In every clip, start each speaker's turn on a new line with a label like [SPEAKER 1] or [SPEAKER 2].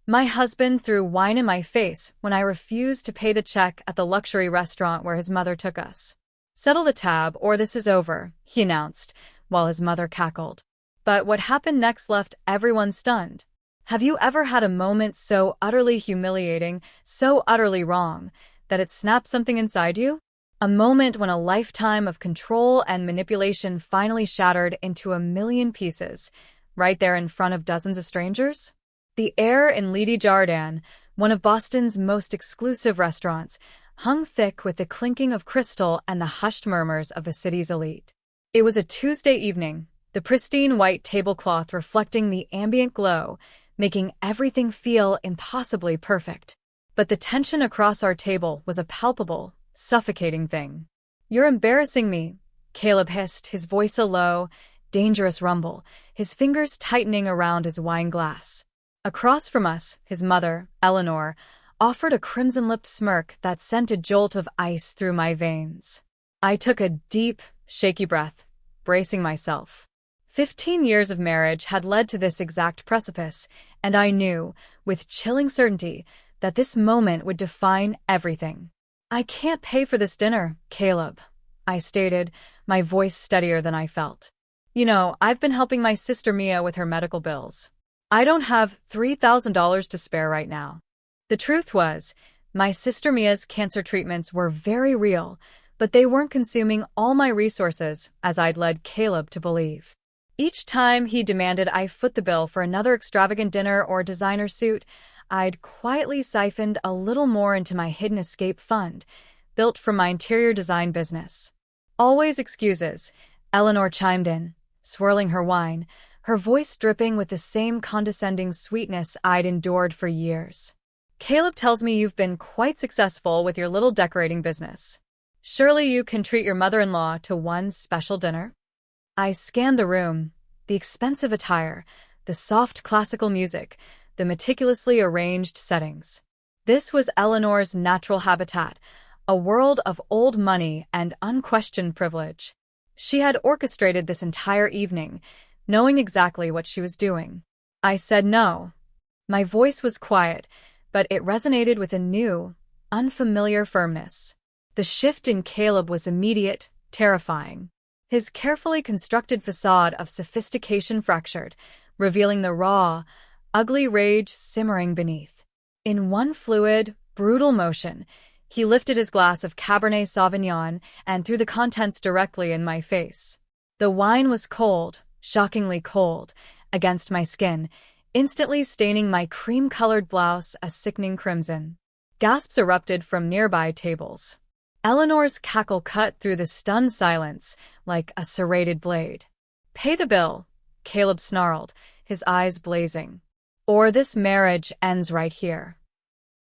[SPEAKER 1] My husband threw wine in my face when I refused to pay the check at the luxury restaurant where his mother took us. "Settle the tab, or this is over," he announced, while his mother cackled. But what happened next left everyone stunned. Have you ever had a moment so utterly humiliating, so utterly wrong, that it snapped something inside you? A moment when a lifetime of control and manipulation finally shattered into a million pieces, right there in front of dozens of strangers? The air in Lady Jardin, one of Boston's most exclusive restaurants, hung thick with the clinking of crystal and the hushed murmurs of the city's elite. It was a Tuesday evening, the pristine white tablecloth reflecting the ambient glow, making everything feel impossibly perfect. But the tension across our table was a palpable, suffocating thing. "You're embarrassing me," Caleb hissed, his voice a low, dangerous rumble, his fingers tightening around his wine glass. Across from us, his mother, Eleanor, offered a crimson-lipped smirk that sent a jolt of ice through my veins. I took a deep, shaky breath, bracing myself. 15 years of marriage had led to this exact precipice, and I knew, with chilling certainty, that this moment would define everything. "I can't pay for this dinner, Caleb," I stated, my voice steadier than I felt. "You know, I've been helping my sister Mia with her medical bills. I don't have $3,000 to spare right now." The truth was, my sister Mia's cancer treatments were very real, but they weren't consuming all my resources, as I'd led Caleb to believe. Each time he demanded I foot the bill for another extravagant dinner or designer suit, I'd quietly siphoned a little more into my hidden escape fund, built from my interior design business. "Always excuses," Eleanor chimed in, swirling her wine, her voice dripping with the same condescending sweetness I'd endured for years. "Caleb tells me you've been quite successful with your little decorating business. Surely you can treat your mother-in-law to one special dinner?" I scanned the room, the expensive attire, the soft classical music, the meticulously arranged settings. This was Eleanor's natural habitat, a world of old money and unquestioned privilege. She had orchestrated this entire evening, knowing exactly what she was doing. I said no. My voice was quiet, but it resonated with a new, unfamiliar firmness. The shift in Caleb was immediate, terrifying. His carefully constructed facade of sophistication fractured, revealing the raw, ugly rage simmering beneath. In one fluid, brutal motion, he lifted his glass of Cabernet Sauvignon and threw the contents directly in my face. The wine was cold, shockingly cold, against my skin, instantly staining my cream-colored blouse a sickening crimson. Gasps erupted from nearby tables. Eleanor's cackle cut through the stunned silence like a serrated blade. "Pay the bill," Caleb snarled, his eyes blazing. "Or this marriage ends right here."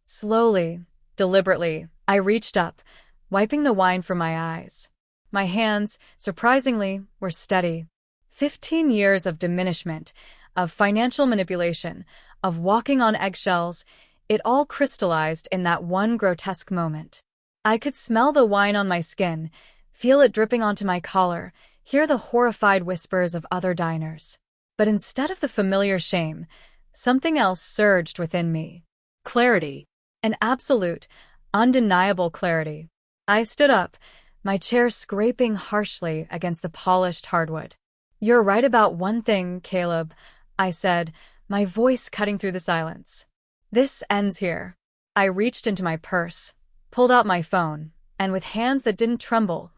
[SPEAKER 1] Slowly, deliberately, I reached up, wiping the wine from my eyes. My hands, surprisingly, were steady. 15 years of diminishment, of financial manipulation, of walking on eggshells, it all crystallized in that one grotesque moment. I could smell the wine on my skin, feel it dripping onto my collar, hear the horrified whispers of other diners. But instead of the familiar shame, something else surged within me. Clarity. An absolute, undeniable clarity. I stood up, my chair scraping harshly against the polished hardwood. "You're right about one thing, Caleb," I said, my voice cutting through the silence. "This ends here." I reached into my purse, pulled out my phone, and with hands that didn't tremble,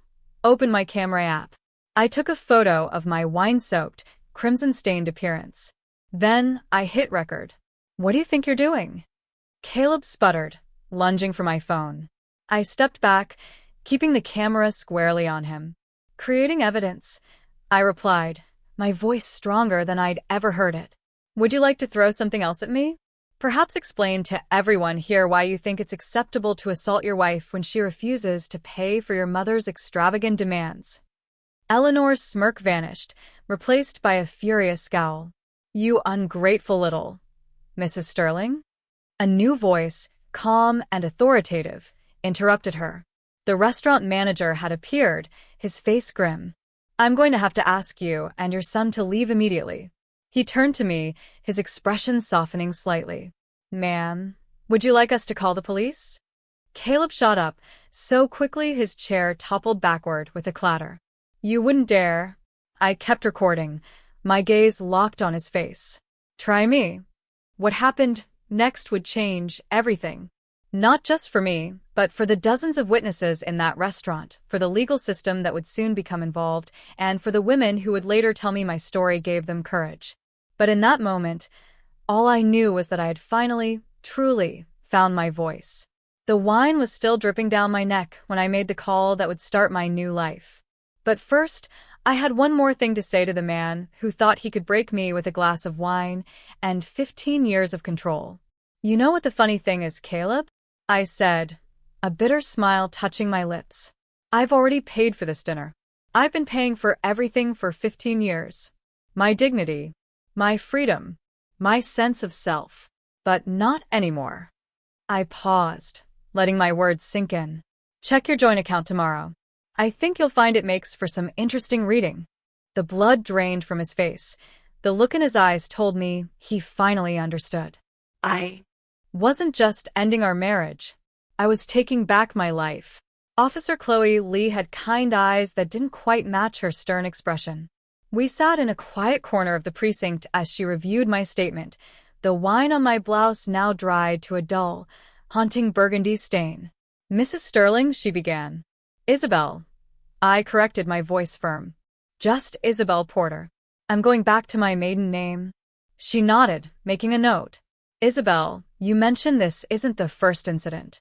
[SPEAKER 1] opened my camera app. I took a photo of my wine-soaked, crimson-stained appearance. Then I hit record. "What do you think you're doing?" Caleb sputtered, lunging for my phone. I stepped back, keeping the camera squarely on him. "Creating evidence," I replied, my voice stronger than I'd ever heard it. "Would you like to throw something else at me? Perhaps explain to everyone here why you think it's acceptable to assault your wife when she refuses to pay for your mother's extravagant demands." Eleanor's smirk vanished, replaced by a furious scowl. "You ungrateful little Mrs. Sterling?" A new voice, calm and authoritative, interrupted her. The restaurant manager had appeared, his face grim. "I'm going to have to ask you and your son to leave immediately." He turned to me, his expression softening slightly. Ma'am, would you like us to call the police? Caleb shot up, so quickly his chair toppled backward with a clatter. You wouldn't dare. I kept recording, my gaze locked on his face. Try me. What happened next would change everything. Not just for me, but for the dozens of witnesses in that restaurant, for the legal system that would soon become involved, and for the women who would later tell me my story gave them courage. But in that moment, all I knew was that I had finally, truly, found my voice. The wine was still dripping down my neck when I made the call that would start my new life. But first, I had one more thing to say to the man who thought he could break me with a glass of wine and 15 years of control. You know what the funny thing is, Caleb? I said, a bitter smile touching my lips. I've already paid for this dinner. I've been paying for everything for 15 years. My dignity, my freedom, my sense of self. But not anymore. I paused, letting my words sink in. Check your joint account tomorrow. I think you'll find it makes for some interesting reading. The blood drained from his face. The look in his eyes told me he finally understood. I wasn't just ending our marriage. I was taking back my life. Officer Chloe Lee had kind eyes that didn't quite match her stern expression. We sat in a quiet corner of the precinct as she reviewed my statement, the wine on my blouse now dried to a dull, haunting burgundy stain. Mrs. Sterling, she began. Isabel. I corrected, my voice firm. Just Isabel Porter. I'm going back to my maiden name. She nodded, making a note. Isabel, you mentioned this isn't the first incident.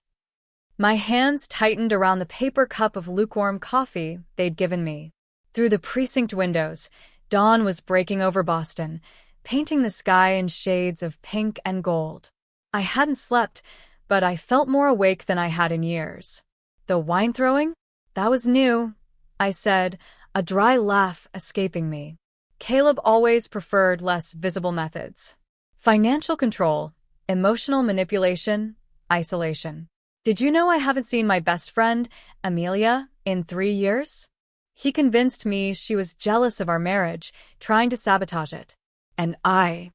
[SPEAKER 1] My hands tightened around the paper cup of lukewarm coffee they'd given me. Through the precinct windows, dawn was breaking over Boston, painting the sky in shades of pink and gold. I hadn't slept, but I felt more awake than I had in years. The wine throwing? That was new, I said, a dry laugh escaping me. Caleb always preferred less visible methods. Financial control, emotional manipulation, isolation. Did you know I haven't seen my best friend, Amelia, in 3 years? He convinced me she was jealous of our marriage, trying to sabotage it. And I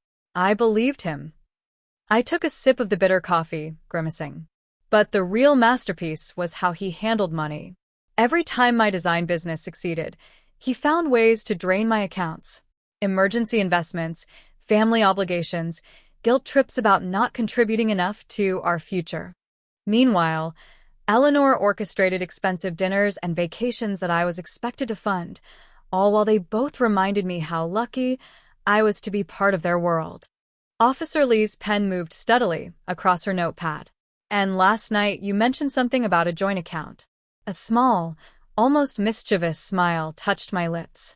[SPEAKER 1] believed him. I took a sip of the bitter coffee, grimacing. But the real masterpiece was how he handled money. Every time my design business succeeded, he found ways to drain my accounts. Emergency investments, family obligations, guilt trips about not contributing enough to our future. Meanwhile, Eleanor orchestrated expensive dinners and vacations that I was expected to fund, all while they both reminded me how lucky I was to be part of their world. Officer Lee's pen moved steadily across her notepad. And last night you mentioned something about a joint account. A small, almost mischievous smile touched my lips.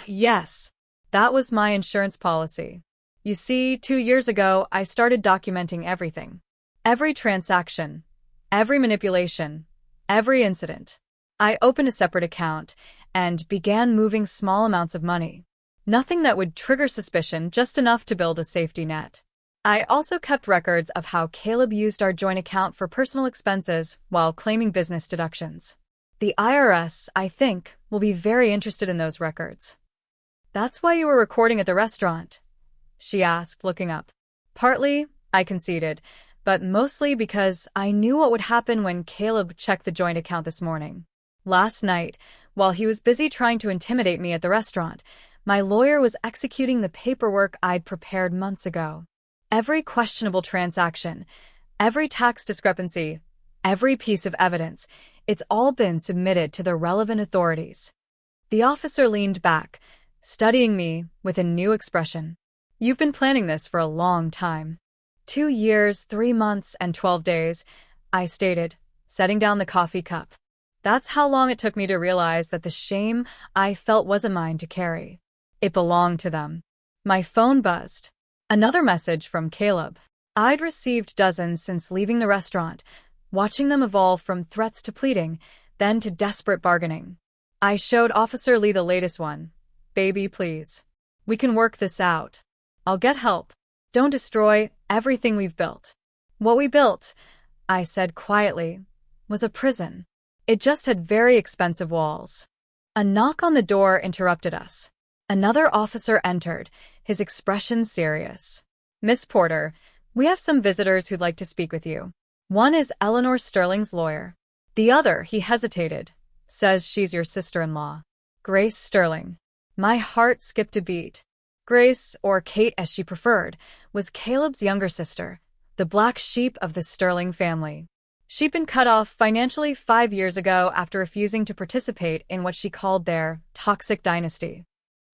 [SPEAKER 1] Yes. That was my insurance policy. You see, 2 years ago, I started documenting everything. Every transaction, every manipulation, every incident. I opened a separate account and began moving small amounts of money. Nothing that would trigger suspicion, just enough to build a safety net. I also kept records of how Caleb used our joint account for personal expenses while claiming business deductions. The IRS, I think, will be very interested in those records. That's why you were recording at the restaurant? She asked, looking up. Partly, I conceded, but mostly because I knew what would happen when Caleb checked the joint account this morning. Last night, while he was busy trying to intimidate me at the restaurant, my lawyer was executing the paperwork I'd prepared months ago. Every questionable transaction, every tax discrepancy, every piece of evidence, it's all been submitted to the relevant authorities. The officer leaned back, studying me with a new expression. You've been planning this for a long time. 2 years, 3 months, and 12 days, I stated, setting down the coffee cup. That's how long it took me to realize that the shame I felt wasn't mine to carry. It belonged to them. My phone buzzed. Another message from Caleb. I'd received dozens since leaving the restaurant, watching them evolve from threats to pleading, then to desperate bargaining. I showed Officer Lee the latest one. Baby, please. We can work this out. I'll get help. Don't destroy everything we've built. What we built, I said quietly, was a prison. It just had very expensive walls. A knock on the door interrupted us. Another officer entered, his expression serious. Miss Porter, We have some visitors who'd like to speak with you. One is Eleanor Sterling's lawyer. The other, he hesitated, says she's your sister-in-law, Grace Sterling. My heart skipped a beat. Grace, or Kate as she preferred, was Caleb's younger sister, the black sheep of the Sterling family. She'd been cut off financially 5 years ago after refusing to participate in what she called their toxic dynasty.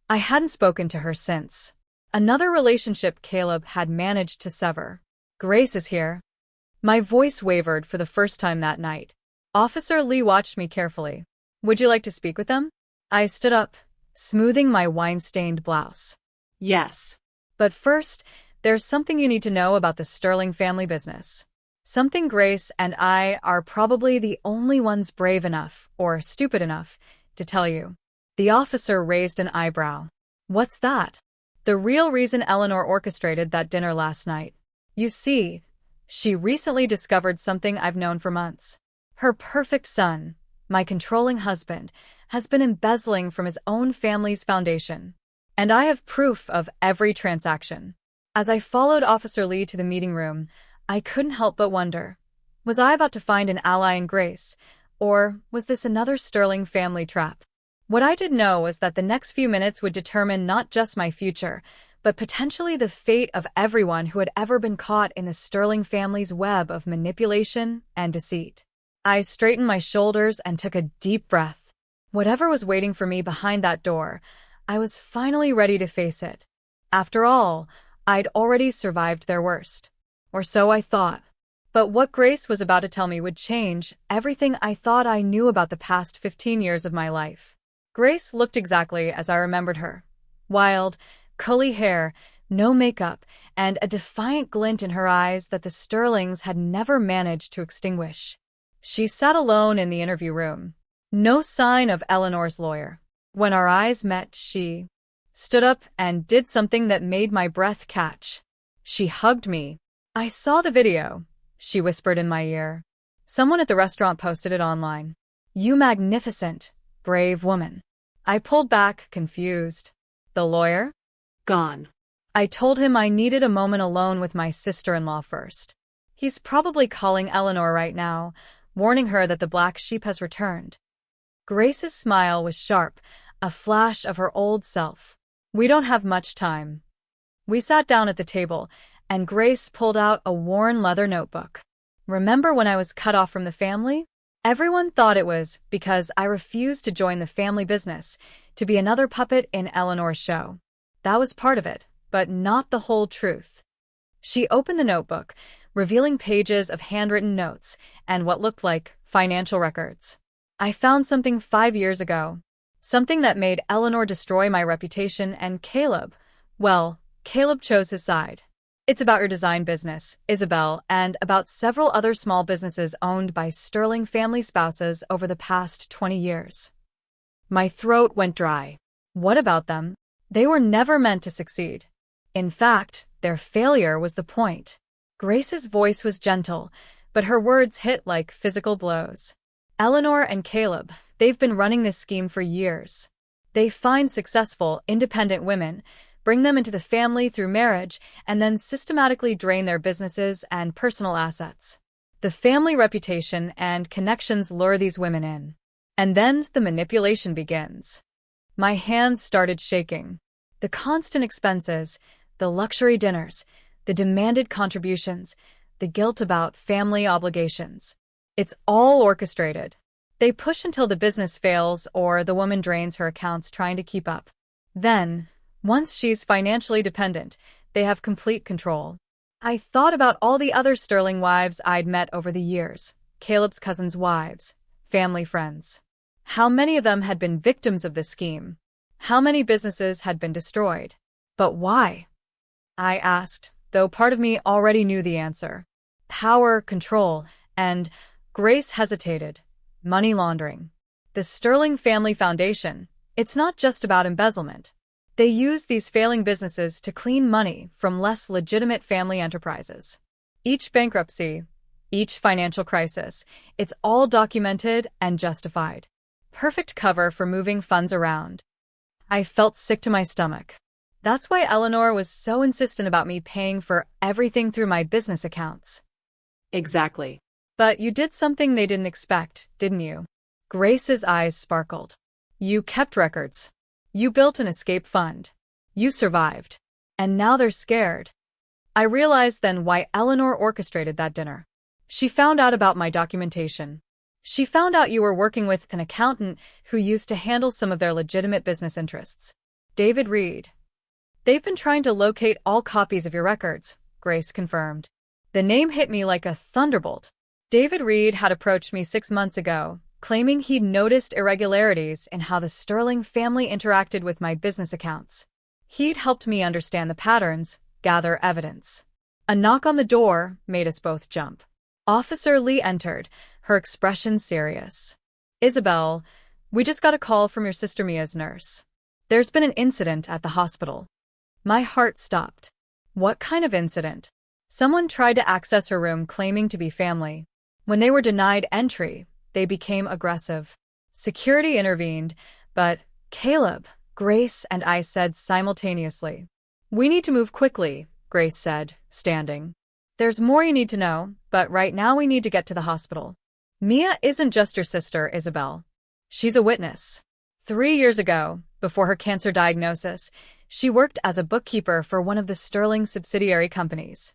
[SPEAKER 1] I hadn't spoken to her since. Another relationship Caleb had managed to sever. Grace is here. My voice wavered for the first time that night. Officer Lee watched me carefully. Would you like to speak with them? I stood up, smoothing my wine-stained blouse.
[SPEAKER 2] Yes.
[SPEAKER 1] But first, there's something you need to know about the Sterling family business. Something Grace and I are probably the only ones brave enough, or stupid enough, to tell you. The officer raised an eyebrow. What's that? The real reason Eleanor orchestrated that dinner last night. You see, she recently discovered something I've known for months. Her perfect son, my controlling husband, has been embezzling from his own family's foundation. And I have proof of every transaction. As I followed Officer Lee to the meeting room, I couldn't help but wonder, was I about to find an ally in Grace, or was this another Sterling family trap? What I did know was that the next few minutes would determine not just my future, but potentially the fate of everyone who had ever been caught in the Sterling family's web of manipulation and deceit. I straightened my shoulders and took a deep breath. Whatever was waiting for me behind that door, I was finally ready to face it. After all, I'd already survived their worst. Or so I thought. But what Grace was about to tell me would change everything I thought I knew about the past 15 years of my life. Grace looked exactly as I remembered her. Wild, curly hair, no makeup, and a defiant glint in her eyes that the Sterlings had never managed to extinguish. She sat alone in the interview room. No sign of Eleanor's lawyer. When our eyes met, she stood up and did something that made my breath catch. She hugged me. I saw the video, she whispered in my ear. Someone at the restaurant posted it online. You magnificent, brave woman. I pulled back, confused. The lawyer?
[SPEAKER 2] Gone.
[SPEAKER 1] I told him I needed a moment alone with my sister-in-law first. He's probably calling Eleanor right now, warning her that the black sheep has returned. Grace's smile was sharp, a flash of her old self. We don't have much time. We sat down at the table, and Grace pulled out a worn leather notebook. Remember when I was cut off from the family? Everyone thought it was because I refused to join the family business, to be another puppet in Eleanor's show. That was part of it, but not the whole truth. She opened the notebook, revealing pages of handwritten notes and what looked like financial records. I found something 5 years ago. Something that made Eleanor destroy my reputation and Caleb chose his side. It's about your design business, Isabel, and about several other small businesses owned by Sterling family spouses over the past 20 years. My throat went dry. What about them? They were never meant to succeed. In fact, their failure was the point. Grace's voice was gentle, but her words hit like physical blows. Eleanor and Caleb, they've been running this scheme for years. They find successful, independent women, bring them into the family through marriage, and then systematically drain their businesses and personal assets. The family reputation and connections lure these women in. And then the manipulation begins. My hands started shaking. The constant expenses, the luxury dinners, the demanded contributions, the guilt about family obligations. It's all orchestrated. They push until the business fails or the woman drains her accounts trying to keep up. Then, once she's financially dependent, they have complete control. I thought about all the other Sterling wives I'd met over the years, Caleb's cousins' wives, family friends. How many of them had been victims of this scheme? How many businesses had been destroyed? But why? I asked, though part of me already knew the answer. Power, control, and Grace hesitated. Money laundering. The Sterling Family Foundation, it's not just about embezzlement. They use these failing businesses to clean money from less legitimate family enterprises. Each bankruptcy, each financial crisis, it's all documented and justified. Perfect cover for moving funds around. I felt sick to my stomach. That's why Eleanor was so insistent about me paying for everything through my business accounts.
[SPEAKER 2] Exactly.
[SPEAKER 1] But you did something they didn't expect, didn't you? Grace's eyes sparkled. You kept records. You built an escape fund. You survived. And now they're scared. I realized then why Eleanor orchestrated that dinner. She found out about my documentation. She found out you were working with an accountant who used to handle some of their legitimate business interests. David Reed. They've been trying to locate all copies of your records, Grace confirmed. The name hit me like a thunderbolt. David Reed had approached me 6 months ago, claiming he'd noticed irregularities in how the Sterling family interacted with my business accounts. He'd helped me understand the patterns, gather evidence. A knock on the door made us both jump. Officer Lee entered, her expression serious. Isabel, we just got a call from your sister Mia's nurse. There's been an incident at the hospital. My heart stopped. What kind of incident? Someone tried to access her room claiming to be family. When they were denied entry, they became aggressive. Security intervened, but Caleb, Grace and I said simultaneously. We need to move quickly, Grace said, standing. There's more you need to know, but right now we need to get to the hospital. Mia isn't just your sister, Isabel. She's a witness. 3 years ago, before her cancer diagnosis, she worked as a bookkeeper for one of the Sterling subsidiary companies.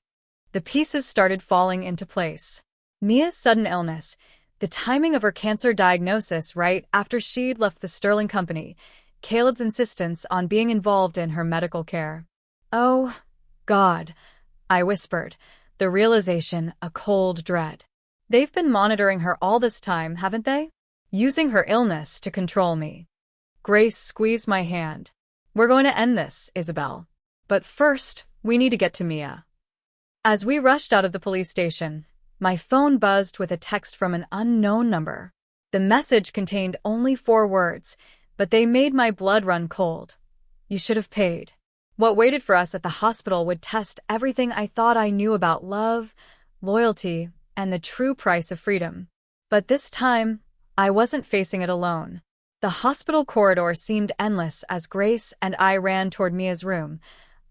[SPEAKER 1] The pieces started falling into place. Mia's sudden illness, the timing of her cancer diagnosis right after she'd left the Sterling company, Caleb's insistence on being involved in her medical care. Oh, God, I whispered, the realization a cold dread. They've been monitoring her all this time, haven't they? Using her illness to control me. Grace squeezed my hand. We're going to end this, Isabel. But first, we need to get to Mia. As we rushed out of the police station, my phone buzzed with a text from an unknown number. The message contained only 4 words, but they made my blood run cold. You should have paid. What waited for us at the hospital would test everything I thought I knew about love, loyalty, and the true price of freedom. But this time, I wasn't facing it alone. The hospital corridor seemed endless as Grace and I ran toward Mia's room,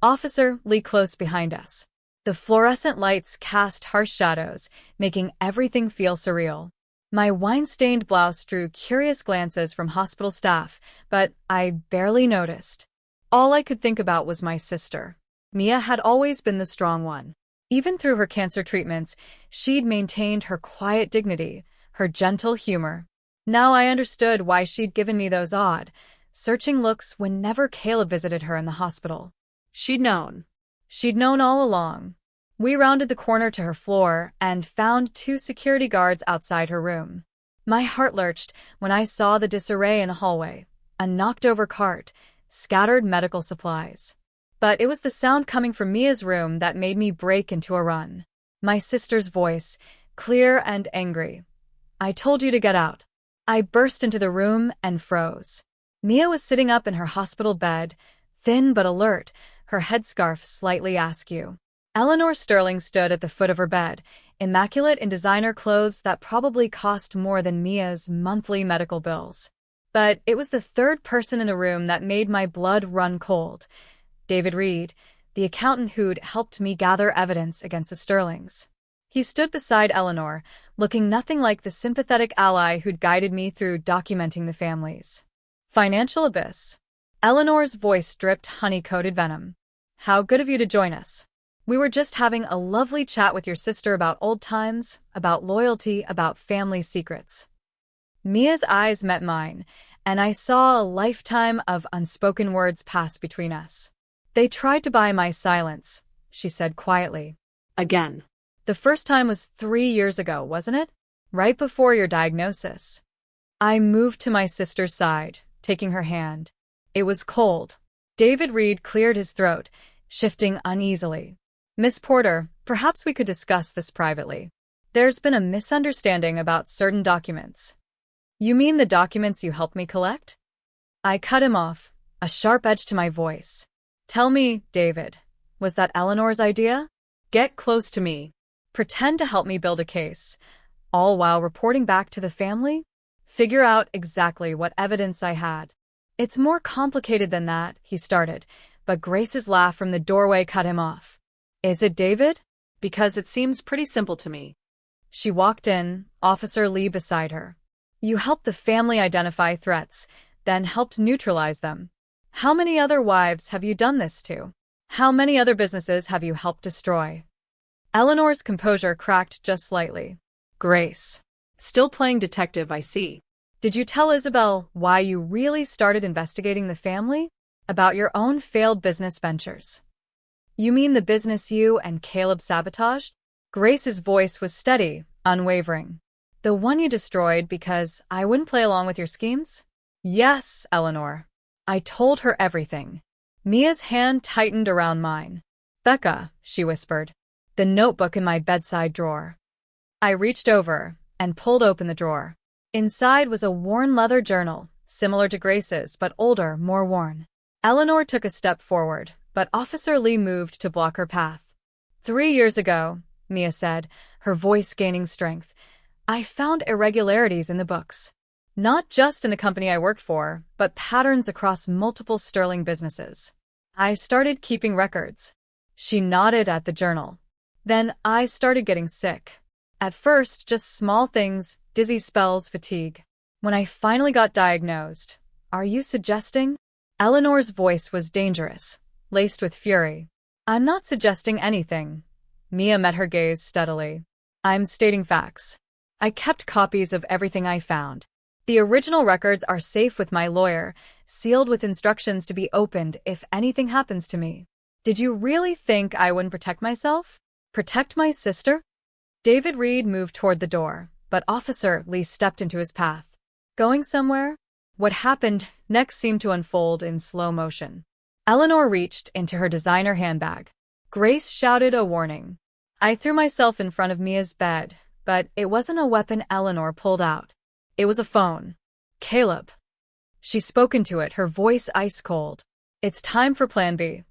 [SPEAKER 1] Officer Lee close behind us. The fluorescent lights cast harsh shadows, making everything feel surreal. My wine-stained blouse drew curious glances from hospital staff, but I barely noticed. All I could think about was my sister. Mia had always been the strong one. Even through her cancer treatments, she'd maintained her quiet dignity, her gentle humor. Now I understood why she'd given me those odd, searching looks whenever Caleb visited her in the hospital.
[SPEAKER 2] She'd known.
[SPEAKER 1] She'd known all along. We rounded the corner to her floor and found 2 security guards outside her room. My heart lurched when I saw the disarray in the hallway, a knocked-over cart, scattered medical supplies. But it was the sound coming from Mia's room that made me break into a run. My sister's voice, clear and angry. I told you to get out. I burst into the room and froze. Mia was sitting up in her hospital bed, thin but alert, her headscarf slightly askew. Eleanor Sterling stood at the foot of her bed, immaculate in designer clothes that probably cost more than Mia's monthly medical bills. But it was the third person in the room that made my blood run cold. David Reed, the accountant who'd helped me gather evidence against the Sterlings. He stood beside Eleanor, looking nothing like the sympathetic ally who'd guided me through documenting the families. Financial abyss. Eleanor's voice dripped honey-coated venom. How good of you to join us. We were just having a lovely chat with your sister about old times, about loyalty, about family secrets. Mia's eyes met mine, and I saw a lifetime of unspoken words pass between us. They tried to buy my silence, she said quietly.
[SPEAKER 2] Again.
[SPEAKER 1] The first time was 3 years ago, wasn't it? Right before your diagnosis. I moved to my sister's side, taking her hand. It was cold. David Reed cleared his throat, shifting uneasily. Miss Porter, perhaps we could discuss this privately. There's been a misunderstanding about certain documents. You mean the documents you helped me collect? I cut him off, a sharp edge to my voice. Tell me, David, was that Eleanor's idea? Get close to me. Pretend to help me build a case, all while reporting back to the family? Figure out exactly what evidence I had. It's more complicated than that, he started, but Grace's laugh from the doorway cut him off. Is it David?
[SPEAKER 2] Because it seems pretty simple to me.
[SPEAKER 1] She walked in, Officer Lee beside her. You helped the family identify threats, then helped neutralize them. How many other wives have you done this to? How many other businesses have you helped destroy? Eleanor's composure cracked just slightly. Grace.
[SPEAKER 2] Still playing detective, I see.
[SPEAKER 1] Did you tell Isabel why you really started investigating the family? About your own failed business ventures. You mean the business you and Caleb sabotaged? Grace's voice was steady, unwavering. The one you destroyed because I wouldn't play along with your schemes? Yes, Eleanor. I told her everything. Mia's hand tightened around mine. Becca, she whispered. The notebook in my bedside drawer. I reached over and pulled open the drawer. Inside was a worn leather journal, similar to Grace's, but older, more worn. Eleanor took a step forward, but Officer Lee moved to block her path. 3 years ago, Mia said, her voice gaining strength, I found irregularities in the books. Not just in the company I worked for, but patterns across multiple Sterling businesses. I started keeping records. She nodded at the journal. Then I started getting sick. At first, just small things, dizzy spells, fatigue. When I finally got diagnosed, are you suggesting? Eleanor's voice was dangerous, laced with fury. I'm not suggesting anything. Mia met her gaze steadily. I'm stating facts. I kept copies of everything I found. The original records are safe with my lawyer, sealed with instructions to be opened if anything happens to me. Did you really think I wouldn't protect myself? Protect my sister? David Reed moved toward the door, but Officer Lee stepped into his path. Going somewhere? What happened next seemed to unfold in slow motion. Eleanor reached into her designer handbag. Grace shouted a warning. I threw myself in front of Mia's bed, but it wasn't a weapon Eleanor pulled out. It was a phone. Caleb. She spoke into it, her voice ice cold. It's time for Plan B.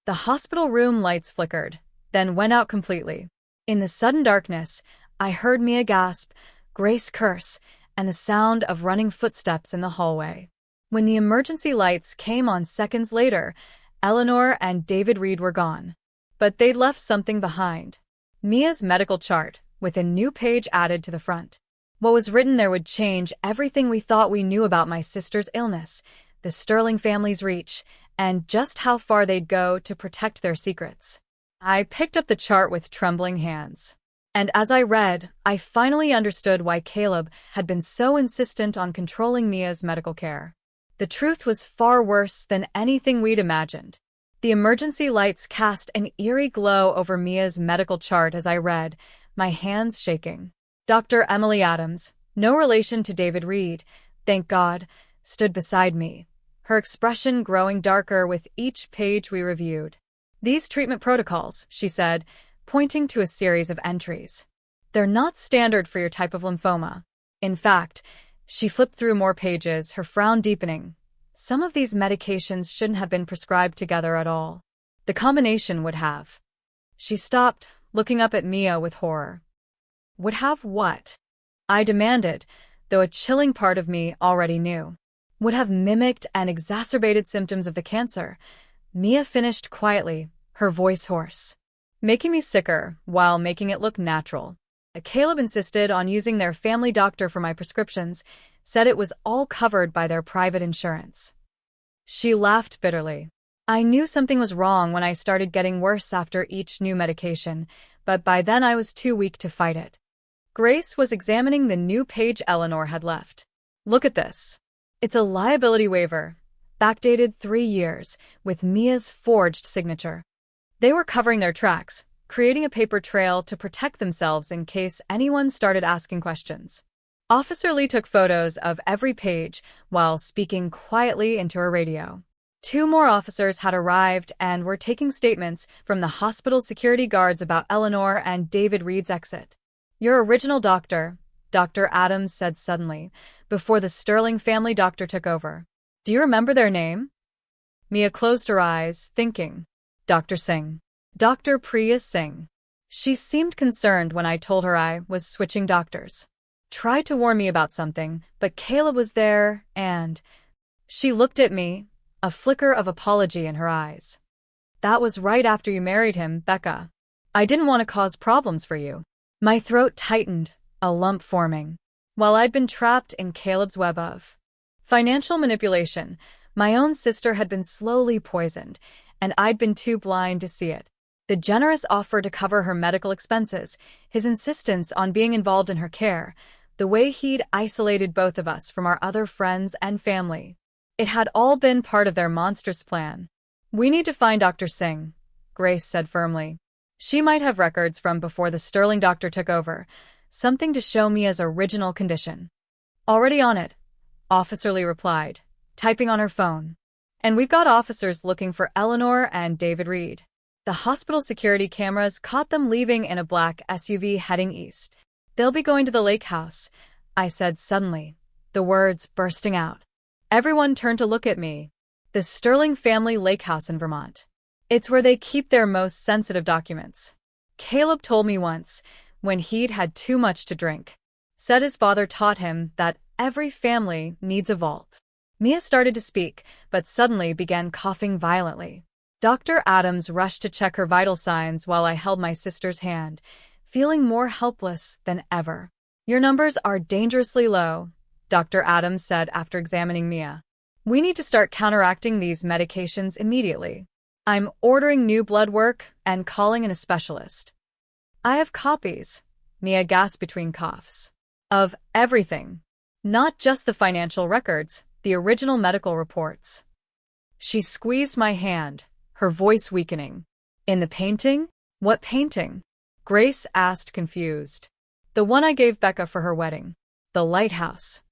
[SPEAKER 1] The hospital room lights flickered, then went out completely. In the sudden darkness, I heard Mia gasp, Grace curse, and the sound of running footsteps in the hallway. When the emergency lights came on seconds later, Eleanor and David Reed were gone. But they'd left something behind. Mia's medical chart, with a new page added to the front. What was written there would change everything we thought we knew about my sister's illness, the Sterling family's reach, and just how far they'd go to protect their secrets. I picked up the chart with trembling hands. And as I read, I finally understood why Caleb had been so insistent on controlling Mia's medical care. The truth was far worse than anything we'd imagined. The emergency lights cast an eerie glow over Mia's medical chart as I read, my hands shaking. Dr. Emily Adams, no relation to David Reed, thank God, stood beside me, her expression growing darker with each page we reviewed. These treatment protocols, she said, pointing to a series of entries. They're not standard for your type of lymphoma. In fact, she flipped through more pages, her frown deepening. Some of these medications shouldn't have been prescribed together at all. The combination would have. She stopped, looking up at Mia with horror. Would have what? I demanded, though a chilling part of me already knew. Would have mimicked and exacerbated symptoms of the cancer. Mia finished quietly, her voice hoarse. Making me sicker, while making it look natural. Caleb insisted on using their family doctor for my prescriptions, said it was all covered by their private insurance. She laughed bitterly. I knew something was wrong when I started getting worse after each new medication, but by then I was too weak to fight it. Grace was examining the new page Eleanor had left. Look at this. It's a liability waiver, backdated 3 years, with Mia's forged signature. They were covering their tracks, creating a paper trail to protect themselves in case anyone started asking questions. Officer Lee took photos of every page while speaking quietly into her radio. 2 more officers had arrived and were taking statements from the hospital security guards about Eleanor and David Reed's exit. Your original doctor, Dr. Adams said suddenly, before the Sterling family doctor took over. Do you remember their name? Mia closed her eyes, thinking. Dr. Singh. Dr. Priya Singh. She seemed concerned when I told her I was switching doctors. Tried to warn me about something, but Caleb was there, and... She looked at me, a flicker of apology in her eyes. That was right after you married him, Becca. I didn't want to cause problems for you. My throat tightened, a lump forming. While I'd been trapped in Caleb's web of financial manipulation, my own sister had been slowly poisoned, and I'd been too blind to see it. The generous offer to cover her medical expenses, his insistence on being involved in her care, the way he'd isolated both of us from our other friends and family. It had all been part of their monstrous plan. We need to find Dr. Singh, Grace said firmly. She might have records from before the Sterling doctor took over, something to show Mia's original condition. Already on it, Officer Lee replied, typing on her phone. And we've got officers looking for Eleanor and David Reed. The hospital security cameras caught them leaving in a black SUV heading east. They'll be going to the lake house, I said suddenly, the words bursting out. Everyone turned to look at me. The Sterling family lake house in Vermont. It's where they keep their most sensitive documents. Caleb told me once, when he'd had too much to drink, said his father taught him that every family needs a vault. Mia started to speak, but suddenly began coughing violently. Dr. Adams rushed to check her vital signs while I held my sister's hand, feeling more helpless than ever. Your numbers are dangerously low, Dr. Adams said after examining Mia. We need to start counteracting these medications immediately. I'm ordering new blood work and calling in a specialist. I have copies, Mia gasped between coughs, of everything. Not just the financial records, the original medical reports. She squeezed my hand, her voice weakening. In the painting? What painting? Grace asked, confused. The one I gave Becca for her wedding. The lighthouse.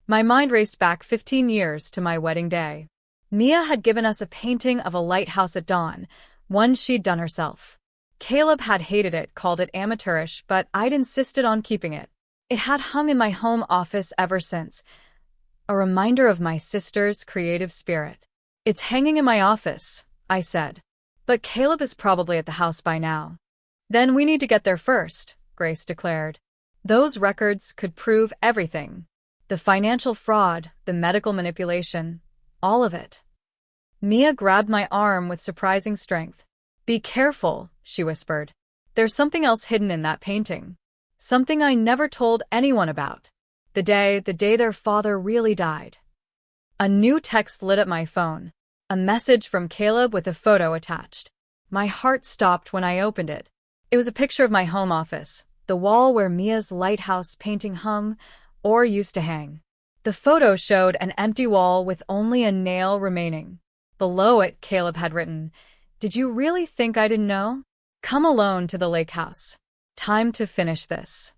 [SPEAKER 1] My mind raced back 15 years to my wedding day. Mia had given us a painting of a lighthouse at dawn, one she'd done herself. Caleb had hated it, called it amateurish, but I'd insisted on keeping it. It had hung in my home office ever since, a reminder of my sister's creative spirit. It's hanging in my office, I said. But Caleb is probably at the house by now. Then we need to get there first, Grace declared. Those records could prove everything. The financial fraud, the medical manipulation, all of it. Mia grabbed my arm with surprising strength. Be careful, she whispered. There's something else hidden in that painting. Something I never told anyone about. The day their father really died. A new text lit up my phone. A message from Caleb with a photo attached. My heart stopped when I opened it. It was a picture of my home office, the wall where Mia's lighthouse painting hung, or used to hang. The photo showed an empty wall with only a nail remaining. Below it, Caleb had written, "Did you really think I didn't know? Come alone to the lake house. Time to finish this."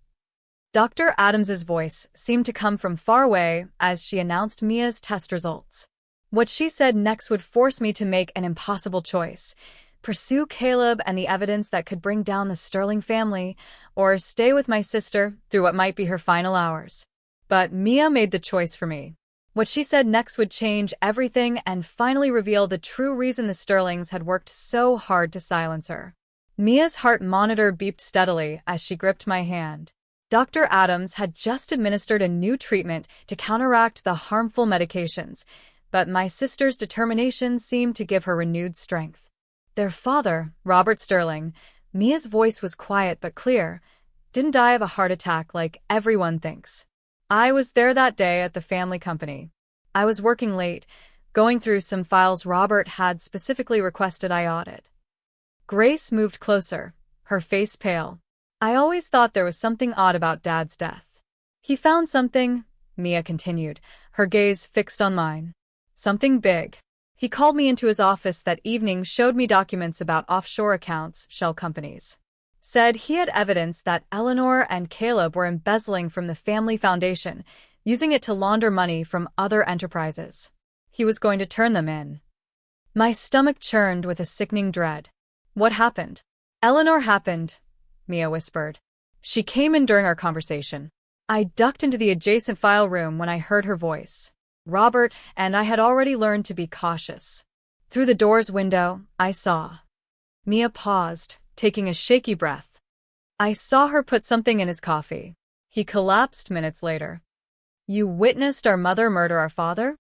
[SPEAKER 1] Dr. Adams's voice seemed to come from far away as she announced Mia's test results. What she said next would force me to make an impossible choice: pursue Caleb and the evidence that could bring down the Sterling family, or stay with my sister through what might be her final hours. But Mia made the choice for me. What she said next would change everything and finally reveal the true reason the Sterlings had worked so hard to silence her. Mia's heart monitor beeped steadily as she gripped my hand. Dr. Adams had just administered a new treatment to counteract the harmful medications, but my sister's determination seemed to give her renewed strength. Their father, Robert Sterling, Mia's voice was quiet but clear, didn't die of a heart attack like everyone thinks. I was there that day at the family company. I was working late, going through some files Robert had specifically requested I audit. Grace moved closer, her face pale. I always thought there was something odd about Dad's death. He found something, Mia continued, her gaze fixed on mine. Something big. He called me into his office that evening, showed me documents about offshore accounts, shell companies. Said he had evidence that Eleanor and Caleb were embezzling from the family foundation, using it to launder money from other enterprises. He was going to turn them in. My stomach churned with a sickening dread. What happened? Eleanor happened, Mia whispered. She came in during our conversation. I ducked into the adjacent file room when I heard her voice. Robert and I had already learned to be cautious. Through the door's window, I saw. Mia paused, taking a shaky breath. I saw her put something in his coffee. He collapsed minutes later. You witnessed our mother murder our father?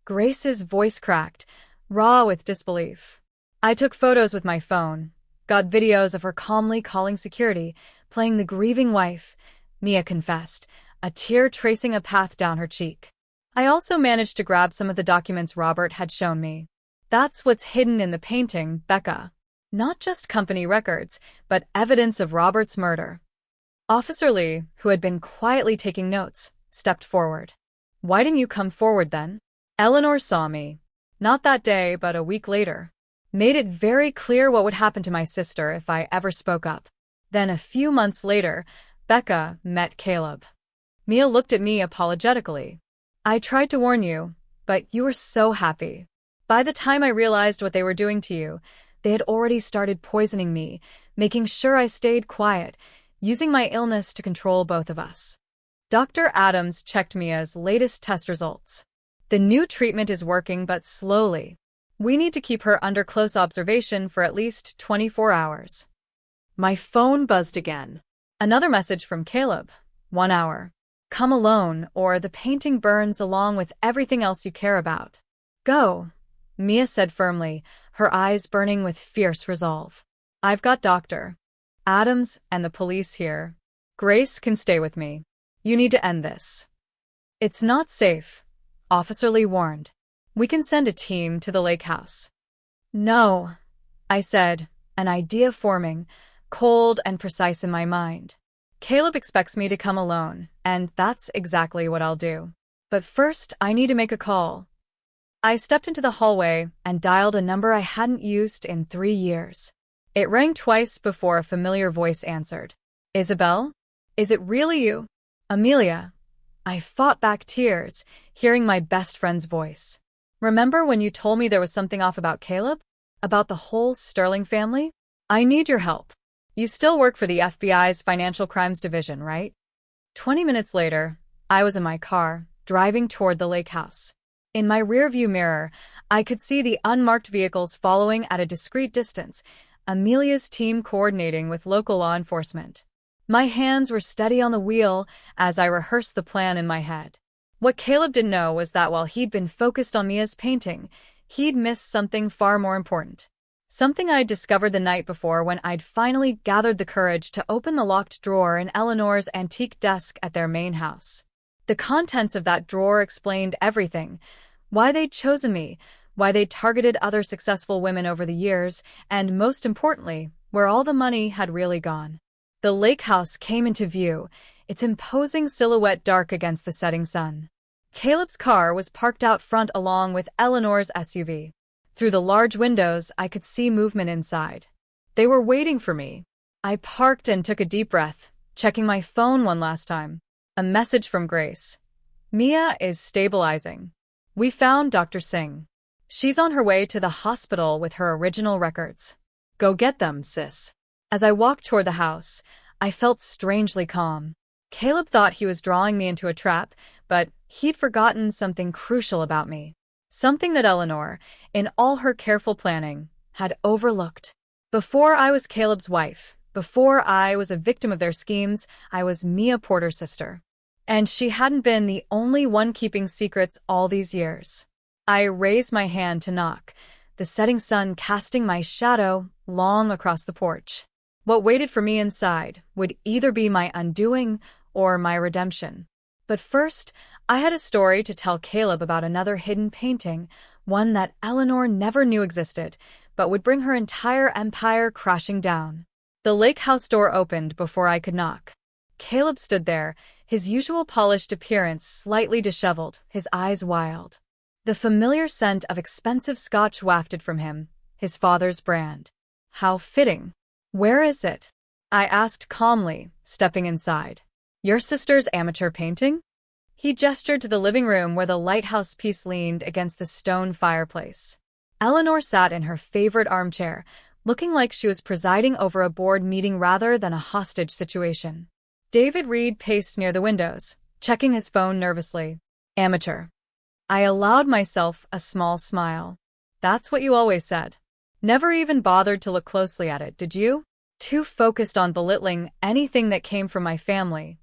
[SPEAKER 1] Grace's voice cracked, raw with disbelief. I took photos with my phone, got videos of her calmly calling security, playing the grieving wife, Mia confessed, a tear tracing a path down her cheek. I also managed to grab some of the documents Robert had shown me. That's what's hidden in the painting, Becca. Not just company records, but evidence of Robert's murder. Officer Lee, who had been quietly taking notes, stepped forward. Why didn't you come forward then? Eleanor saw me. Not that day, but a week later. Made it very clear what would happen to my sister if I ever spoke up. Then a few months later, Becca met Caleb. Mia looked at me apologetically. I tried to warn you, but you were so happy. By the time I realized what they were doing to you, they had already started poisoning me, making sure I stayed quiet, using my illness to control both of us. Dr. Adams checked Mia's latest test results. The new treatment is working, but slowly. We need to keep her under close observation for at least 24 hours.
[SPEAKER 2] My phone buzzed again.
[SPEAKER 1] Another message from Caleb. 1 hour. Come alone, or the painting burns along with everything else you care about. Go, Mia said firmly, her eyes burning with fierce resolve. I've got Dr. Adams and the police here. Grace can stay with me. You need to end this. It's not safe, Officer Lee warned. We can send a team to the lake house. No, I said, an idea forming, cold and precise in my mind. Caleb expects me to come alone, and that's exactly what I'll do. But first, I need to make a call. I stepped into the hallway and dialed a number I hadn't used in 3 years. It rang twice before a familiar voice answered. Isabel? Is it really you? Amelia. I fought back tears, hearing my best friend's voice. Remember when you told me there was something off about Caleb? About the whole Sterling family? I need your help. You still work for the FBI's Financial Crimes Division, right? 20 minutes later, I was in my car, driving toward the lake house. In my rearview mirror, I could see the unmarked vehicles following at a discreet distance, Amelia's team coordinating with local law enforcement. My hands were steady on the wheel as I rehearsed the plan in my head. What Caleb didn't know was that while he'd been focused on Mia's painting, he'd missed something far more important. Something I'd discovered the night before when I'd finally gathered the courage to open the locked drawer in Eleanor's antique desk at their main house. The contents of that drawer explained everything: why they'd chosen me, why they'd targeted other successful women over the years, and most importantly, where all the money had really gone. The lake house came into view, its imposing silhouette dark against the setting sun. Caleb's car was parked out front along with Eleanor's SUV. Through the large windows, I could see movement inside. They were waiting for me. I parked and took a deep breath, checking my phone one last time. A message from Grace. Mia is stabilizing. We found Dr. Singh. She's on her way to the hospital with her original records. Go get them, sis. As I walked toward the house, I felt strangely calm. Caleb thought he was drawing me into a trap, but he'd forgotten something crucial about me. Something that Eleanor, in all her careful planning, had overlooked. Before I was Caleb's wife, before I was a victim of their schemes, I was Mia Porter's sister. And she hadn't been the only one keeping secrets all these years. I raised my hand to knock, the setting sun casting my shadow long across the porch. What waited for me inside would either be my undoing or my redemption. But first, I had a story to tell Caleb about another hidden painting, one that Eleanor never knew existed, but would bring her entire empire crashing down. The lake house door opened before I could knock. Caleb stood there, his usual polished appearance slightly disheveled, his eyes wild. The familiar scent of expensive scotch wafted from him, his father's brand. How fitting. Where is it? I asked calmly, stepping inside. Your sister's amateur painting? He gestured to the living room where the lighthouse piece leaned against the stone fireplace. Eleanor sat in her favorite armchair, looking like she was presiding over a board meeting rather than a hostage situation. David Reed paced near the windows, checking his phone nervously. Amateur. I allowed myself a small smile. That's what you always said. Never even bothered to look closely at it, did you? Too focused on belittling anything that came from my family.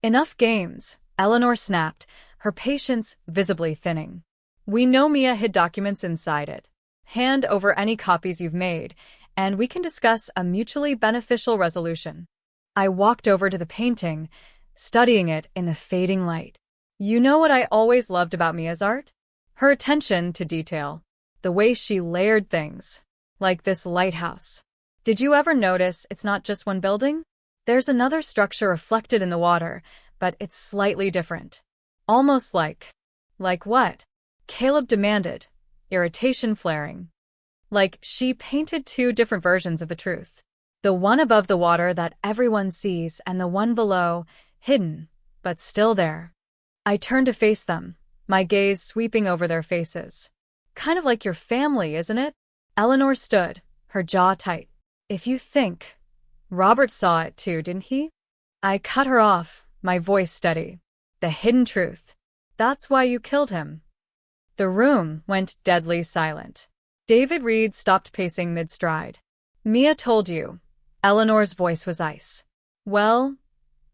[SPEAKER 1] Enough games, Eleanor snapped, her patience visibly thinning. We know Mia hid documents inside it. Hand over any copies you've made, and we can discuss a mutually beneficial resolution. I walked over to the painting, studying it in the fading light. You know what I always loved about Mia's art? Her attention to detail. The way she layered things. Like this lighthouse. Did you ever notice it's not just one building? There's another structure reflected in the water, but it's slightly different. Almost like... Like what? Caleb demanded, irritation flaring. Like she painted two different versions of the truth. The one above the water that everyone sees and the one below, hidden, but still there. I turned to face them, my gaze sweeping over their faces. Kind of like your family, isn't it? Eleanor stood, her jaw tight. If you think... Robert saw it too, didn't he? I cut her off, my voice steady. The hidden truth. That's why you killed him. The room went deadly silent. David Reed stopped pacing mid-stride. Mia told you. Eleanor's voice was ice. Well,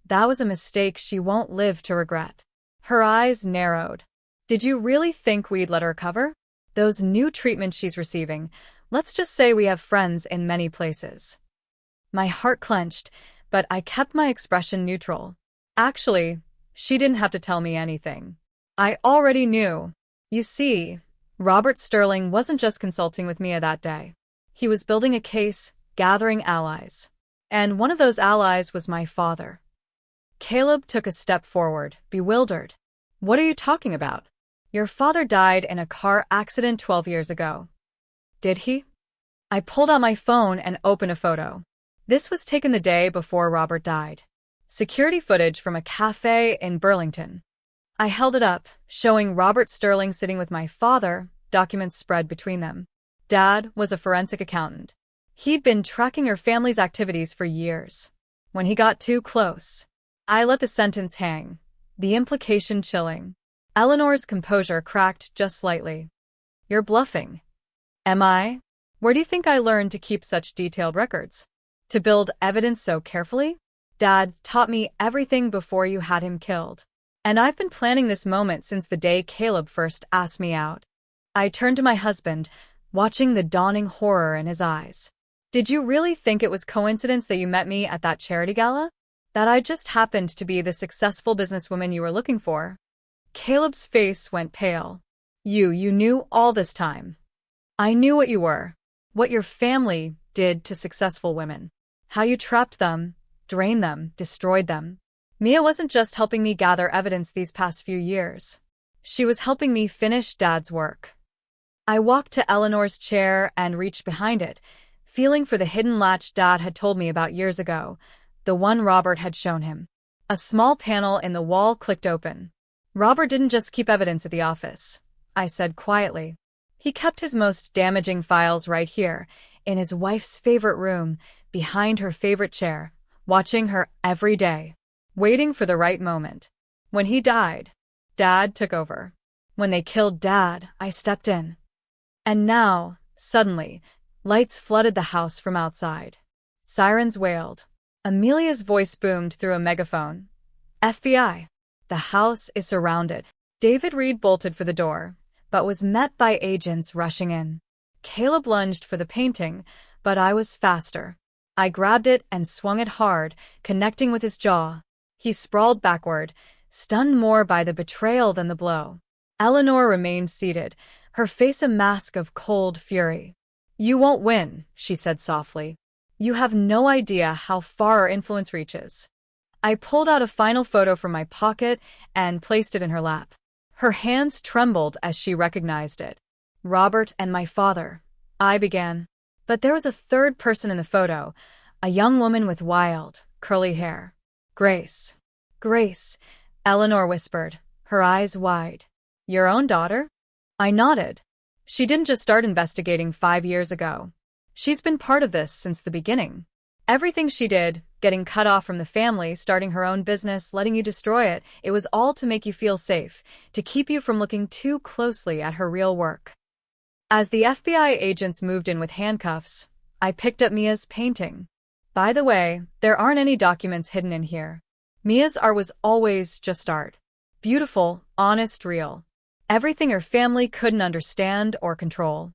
[SPEAKER 1] that was a mistake she won't live to regret. Her eyes narrowed. Did you really think we'd let her cover? Those new treatments she's receiving, let's just say we have friends in many places. My heart clenched, but I kept my expression neutral. Actually, she didn't have to tell me anything. I already knew. You see, Robert Sterling wasn't just consulting with Mia that day. He was building a case, gathering allies. And one of those allies was my father. Caleb took a step forward, bewildered. What are you talking about? Your father died in a car accident 12 years ago. Did he? I pulled out my phone and opened a photo. This was taken the day before Robert died. Security footage from a cafe in Burlington. I held it up, showing Robert Sterling sitting with my father, documents spread between them. Dad was a forensic accountant. He'd been tracking your family's activities for years. When he got too close, I let the sentence hang, the implication chilling. Eleanor's composure cracked just slightly. You're bluffing. Am I? Where do you think I learned to keep such detailed records? To build evidence so carefully? Dad taught me everything before you had him killed. And I've been planning this moment since the day Caleb first asked me out. I turned to my husband, watching the dawning horror in his eyes. Did you really think it was coincidence that you met me at that charity gala? That I just happened to be the successful businesswoman you were looking for? Caleb's face went pale. You knew all this time. I knew what you were. What your family did to successful women. How you trapped them, drained them, destroyed them. Mia wasn't just helping me gather evidence these past few years. She was helping me finish Dad's work. I walked to Eleanor's chair and reached behind it, feeling for the hidden latch Dad had told me about years ago, the one Robert had shown him. A small panel in the wall clicked open. Robert didn't just keep evidence at the office, I said quietly. He kept his most damaging files right here, in his wife's favorite room, behind her favorite chair, watching her every day, waiting for the right moment. When he died, Dad took over. When they killed Dad, I stepped in. And now, suddenly, lights flooded the house from outside. Sirens wailed. Amelia's voice boomed through a megaphone. FBI. The house is surrounded. David Reed bolted for the door, but was met by agents rushing in. Caleb lunged for the painting, but I was faster. I grabbed it and swung it hard, connecting with his jaw. He sprawled backward, stunned more by the betrayal than the blow. Eleanor remained seated, her face a mask of cold fury. You won't win, she said softly. You have no idea how far our influence reaches. I pulled out a final photo from my pocket and placed it in her lap. Her hands trembled as she recognized it. Robert and my father, I began. But there was a third person in the photo, a young woman with wild, curly hair. Grace. Grace, Eleanor whispered, her eyes wide. Your own daughter? I nodded. She didn't just start investigating 5 years ago. She's been part of this since the beginning. Everything she did, getting cut off from the family, starting her own business, letting you destroy it, it was all to make you feel safe, to keep you from looking too closely at her real work. As the FBI agents moved in with handcuffs, I picked up Mia's painting. By the way, there aren't any documents hidden in here. Mia's art was always just art. Beautiful, honest, real. Everything her family couldn't understand or control.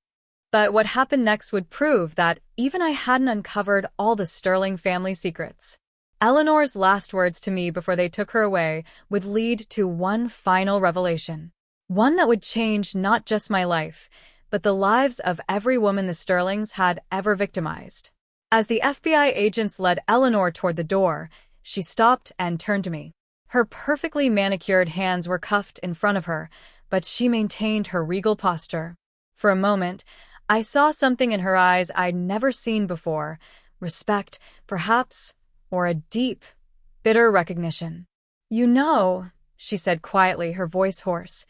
[SPEAKER 1] But what happened next would prove that even I hadn't uncovered all the Sterling family secrets. Eleanor's last words to me before they took her away would lead to one final revelation. One that would change not just my life, but the lives of every woman the Sterlings had ever victimized. As the FBI agents led Eleanor toward the door, she stopped and turned to me. Her perfectly manicured hands were cuffed in front of her, but she maintained her regal posture. For a moment, I saw something in her eyes I'd never seen before. Respect, perhaps, or a deep, bitter recognition. "You know," she said quietly, her voice hoarse,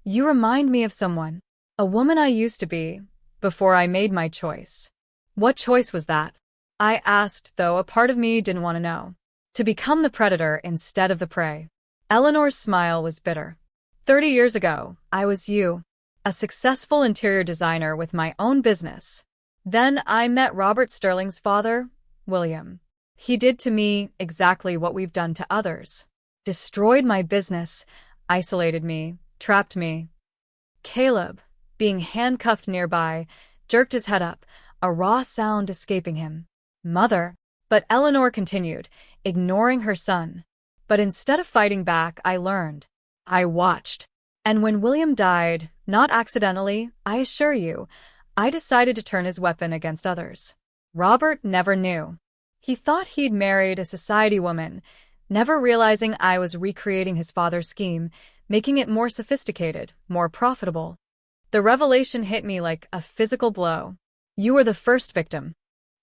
[SPEAKER 1] "you remind me of someone. A woman I used to be, before I made my choice." "What choice was that?" I asked, though a part of me didn't want to know. "To become the predator instead of the prey." Eleanor's smile was bitter. 30 years ago, I was you. A successful interior designer with my own business. Then I met Robert Sterling's father, William. He did to me exactly what we've done to others. Destroyed my business, isolated me, trapped me. Caleb, being handcuffed nearby, jerked his head up, a raw sound escaping him. "Mother." But Eleanor continued, ignoring her son. "But instead of fighting back, I learned. I watched. And when William died, not accidentally, I assure you, I decided to turn his weapon against others." Robert never knew. He thought he'd married a society woman, never realizing I was recreating his father's scheme, making it more sophisticated, more profitable. The revelation hit me like a physical blow. "You were the first victim."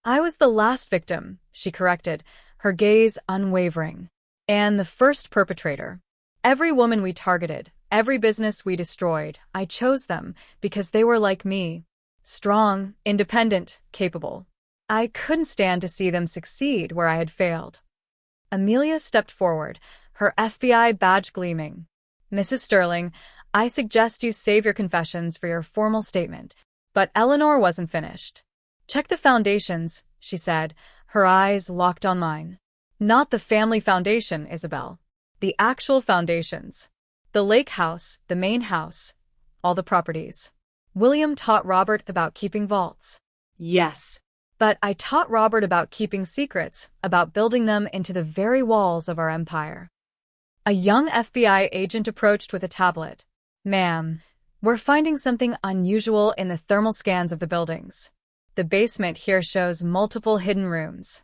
[SPEAKER 1] "I was the last victim," she corrected, her gaze unwavering. "And the first perpetrator. Every woman we targeted, every business we destroyed, I chose them because they were like me. Strong, independent, capable. I couldn't stand to see them succeed where I had failed." Amelia stepped forward, her FBI badge gleaming. "Mrs. Sterling, I suggest you save your confessions for your formal statement." But Eleanor wasn't finished. "Check the foundations," she said, her eyes locked on mine. "Not the family foundation, Isabel. The actual foundations. The lake house, the main house, all the properties." William taught Robert about keeping vaults. Yes. But I taught Robert about keeping secrets, about building them into the very walls of our empire. A young FBI agent approached with a tablet. "Ma'am, we're finding something unusual in the thermal scans of the buildings. The basement here shows multiple hidden rooms."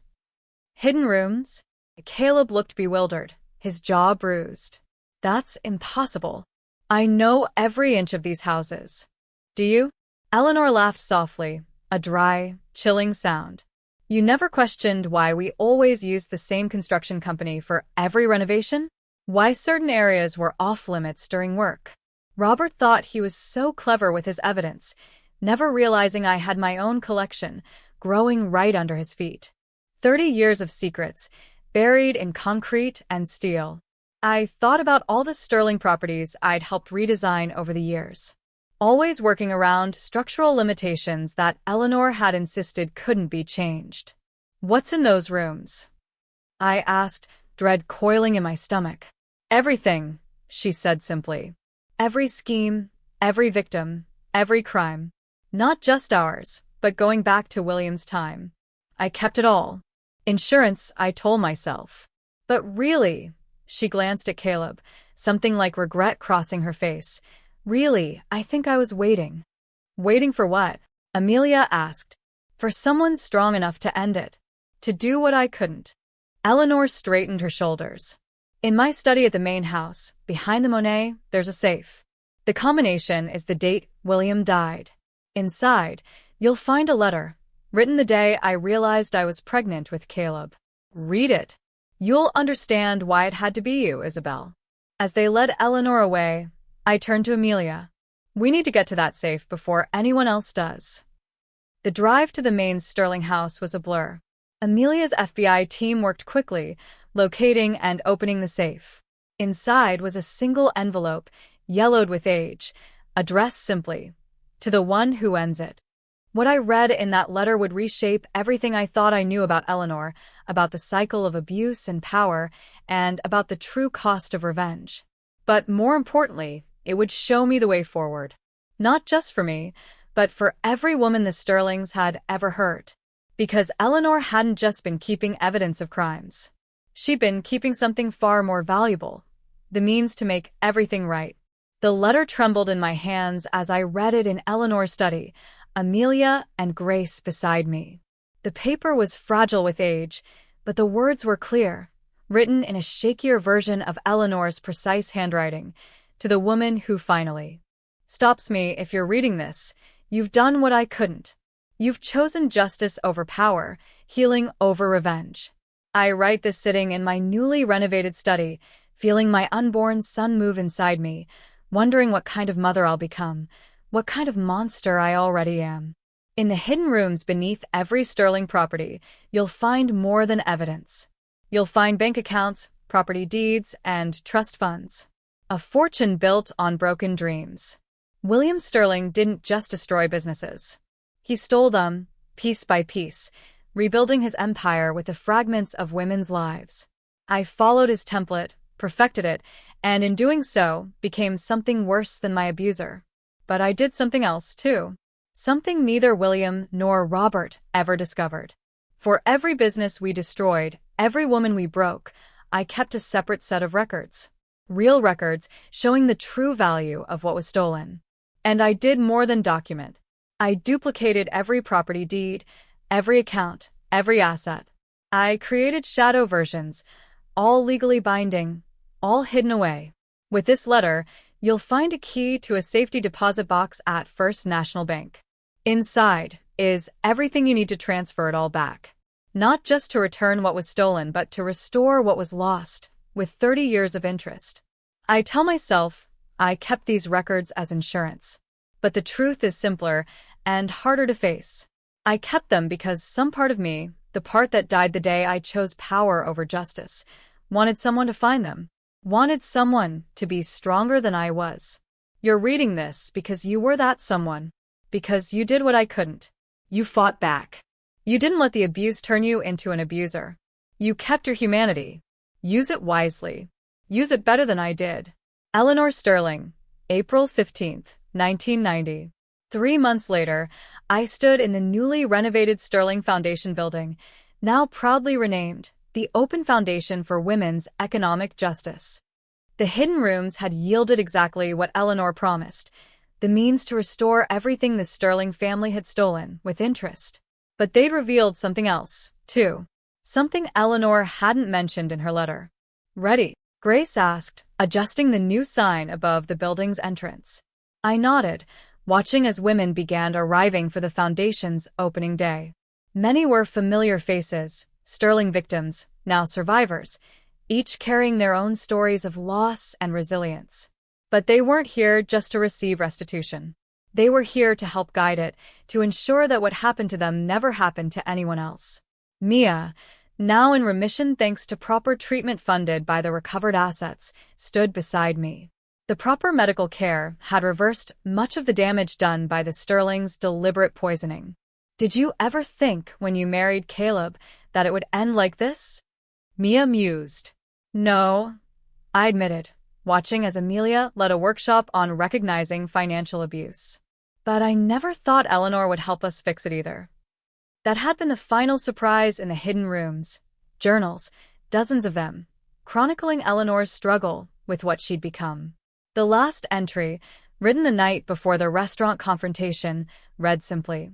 [SPEAKER 1] "Hidden rooms?" Caleb looked bewildered, his jaw bruised. "That's impossible. I know every inch of these houses." "Do you?" Eleanor laughed softly, a dry, chilling sound. "You never questioned why we always used the same construction company for every renovation? Why certain areas were off-limits during work?" Robert thought he was so clever with his evidence, never realizing I had my own collection, growing right under his feet. 30 years of secrets, buried in concrete and steel. I thought about all the Sterling properties I'd helped redesign over the years, always working around structural limitations that Eleanor had insisted couldn't be changed. "What's in those rooms?" I asked, dread coiling in my stomach. "Everything," she said simply. "Every scheme, every victim, every crime. Not just ours, but going back to William's time. I kept it all. Insurance, I told myself." "But really," she glanced at Caleb, something like regret crossing her face. "Really, I think I was waiting." "Waiting for what?" Amelia asked. "For someone strong enough to end it. To do what I couldn't." Eleanor straightened her shoulders. "In my study at the main house, behind the Monet, there's a safe. The combination is the date William died. Inside, you'll find a letter, written the day I realized I was pregnant with Caleb. Read it. You'll understand why it had to be you, Isabel." As they led Eleanor away, I turned to Amelia. "We need to get to that safe before anyone else does." The drive to the main Sterling house was a blur. Amelia's FBI team worked quickly, locating and opening the safe. Inside was a single envelope, yellowed with age, addressed simply, "To the one who ends it." What I read in that letter would reshape everything I thought I knew about Eleanor, about the cycle of abuse and power, and about the true cost of revenge. But more importantly, it would show me the way forward. Not just for me, but for every woman the Sterlings had ever hurt. Because Eleanor hadn't just been keeping evidence of crimes. She'd been keeping something far more valuable, the means to make everything right. The letter trembled in my hands as I read it in Eleanor's study, Amelia and Grace beside me. The paper was fragile with age, but the words were clear, written in a shakier version of Eleanor's precise handwriting, to the woman who finally stops me. If you're reading this, you've done what I couldn't. You've chosen justice over power, healing over revenge. I write this sitting in my newly renovated study, feeling my unborn son move inside me, wondering what kind of mother I'll become, what kind of monster I already am. In the hidden rooms beneath every Sterling property, you'll find more than evidence. You'll find bank accounts, property deeds, and trust funds. A fortune built on broken dreams. William Sterling didn't just destroy businesses. He stole them, piece by piece, rebuilding his empire with the fragments of women's lives. I followed his template, perfected it, and in doing so, became something worse than my abuser. But I did something else, too. Something neither William nor Robert ever discovered. For every business we destroyed, every woman we broke, I kept a separate set of records. Real records showing the true value of what was stolen. And I did more than document. I duplicated every property deed, every account, every asset. I created shadow versions, all legally binding, all hidden away. With this letter, you'll find a key to a safety deposit box at First National Bank. Inside is everything you need to transfer it all back. Not just to return what was stolen, but to restore what was lost, with 30 years of interest. I tell myself I kept these records as insurance. But the truth is simpler and harder to face. I kept them because some part of me, the part that died the day I chose power over justice, wanted someone to find them. Wanted someone to be stronger than I was. You're reading this because you were that someone. Because you did what I couldn't. You fought back. You didn't let the abuse turn you into an abuser. You kept your humanity. Use it wisely. Use it better than I did. Eleanor Sterling, April 15th, 1990. 3 months later, I stood in the newly renovated Sterling Foundation building, now proudly renamed the Open Foundation for Women's Economic Justice. The hidden rooms had yielded exactly what Eleanor promised, the means to restore everything the Sterling family had stolen, with interest. But they'd revealed something else, too. Something Eleanor hadn't mentioned in her letter. "Ready?" Grace asked, adjusting the new sign above the building's entrance. I nodded, watching as women began arriving for the foundation's opening day. Many were familiar faces, Sterling victims, now survivors, each carrying their own stories of loss and resilience. But they weren't here just to receive restitution. They were here to help guide it, to ensure that what happened to them never happened to anyone else. Mia, now in remission thanks to proper treatment funded by the recovered assets, stood beside me. The proper medical care had reversed much of the damage done by the Sterling's deliberate poisoning. "Did you ever think when you married Caleb that it would end like this?" Mia mused. "No," I admitted, watching as Amelia led a workshop on recognizing financial abuse. "But I never thought Eleanor would help us fix it either." That had been the final surprise in the hidden rooms. Journals, dozens of them, chronicling Eleanor's struggle with what she'd become. The last entry, written the night before the restaurant confrontation, read simply,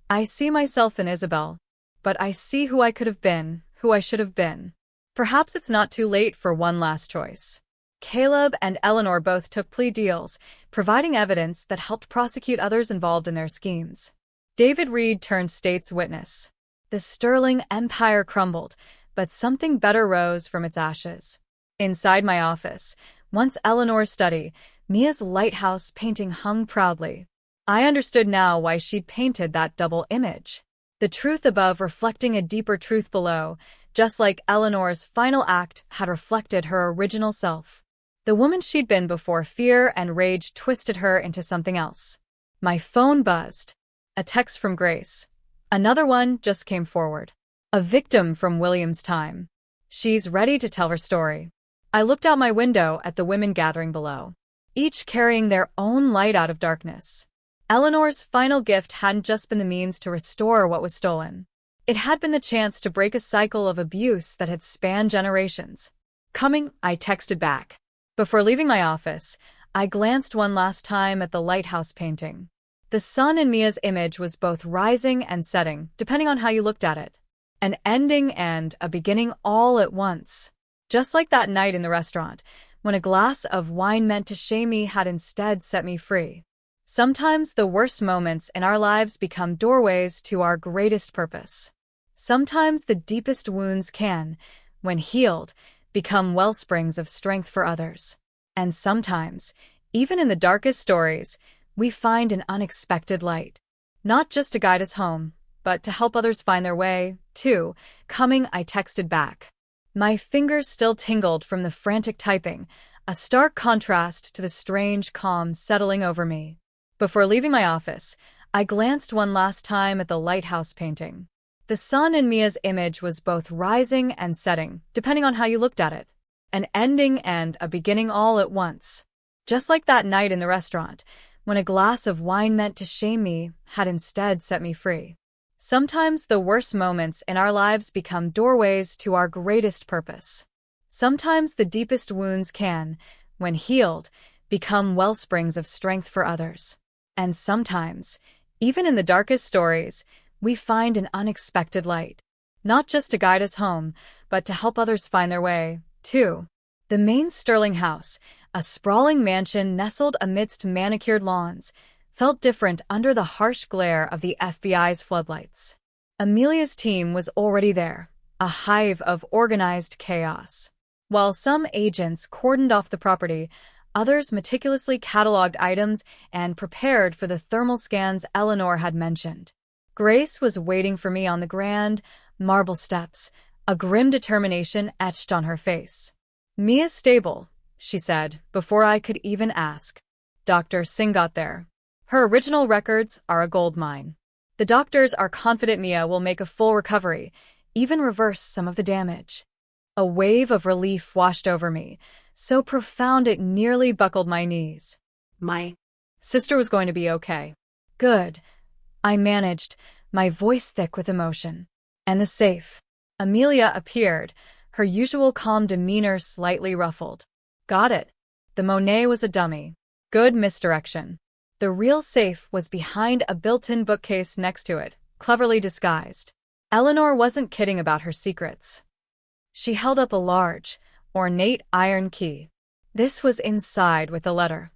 [SPEAKER 1] "I see myself in Isabel, but I see who I could have been, who I should have been. Perhaps it's not too late for one last choice." Caleb and Eleanor both took plea deals, providing evidence that helped prosecute others involved in their schemes. David Reed turned state's witness. The Sterling empire crumbled, but something better rose from its ashes. Inside my office, once Eleanor's study, Mia's lighthouse painting hung proudly. I understood now why she'd painted that double image. The truth above reflecting a deeper truth below, just like Eleanor's final act had reflected her original self. The woman she'd been before fear and rage twisted her into something else. My phone buzzed. A text from Grace. Another one just came forward. A victim from William's time. She's ready to tell her story. I looked out my window at the women gathering below, each carrying their own light out of darkness. Eleanor's final gift hadn't just been the means to restore what was stolen. It had been the chance to break a cycle of abuse that had spanned generations.
[SPEAKER 2] Coming, I texted back.
[SPEAKER 1] Before leaving my office, I glanced one last time at the lighthouse painting. The sun in Mia's image was both rising and setting, depending on how you looked at it. An ending and a beginning all at once. Just like that night in the restaurant, when a glass of wine meant to shame me had instead set me free. Sometimes the worst moments in our lives become doorways to our greatest purpose. Sometimes the deepest wounds can, when healed, become wellsprings of strength for others. And sometimes, even in the darkest stories, we find an unexpected light. Not just to guide us home, but to help others find their way, too. Coming, I texted back. My fingers still tingled from the frantic typing, a stark contrast to the strange calm settling over me. Before leaving my office, I glanced one last time at the lighthouse painting. The sun in Mia's image was both rising and setting, depending on how you looked at it. An ending and a beginning all at once. Just like that night in the restaurant, when a glass of wine meant to shame me had instead set me free. Sometimes the worst moments in our lives become doorways to our greatest purpose. Sometimes the deepest wounds can, when healed, become wellsprings of strength for others. And sometimes, even in the darkest stories, we find an unexpected light. Not just to guide us home, but to help others find their way, too. The main Sterling house, a sprawling mansion nestled amidst manicured lawns, felt different under the harsh glare of the FBI's floodlights. Amelia's team was already there, a hive of organized chaos. While some agents cordoned off the property, others meticulously cataloged items and prepared for the thermal scans Eleanor had mentioned. Grace was waiting for me on the grand, marble steps, a grim determination etched on her face. "Mia's stable," she said, before I could even ask. Dr. Singh got there. Her original records are a goldmine. The doctors are confident Mia will make a full recovery, even reverse some of the damage. A wave of relief washed over me, so profound it nearly buckled my knees.
[SPEAKER 2] My
[SPEAKER 1] sister was going to be okay. Good. I managed, my voice thick with emotion. And the safe. Amelia appeared, her usual calm demeanor slightly ruffled. Got it. The Monet was a dummy. Good misdirection. The real safe was behind a built-in bookcase next to it, cleverly disguised. Eleanor wasn't kidding about her secrets. She held up a large, ornate iron key. This was inside with a letter.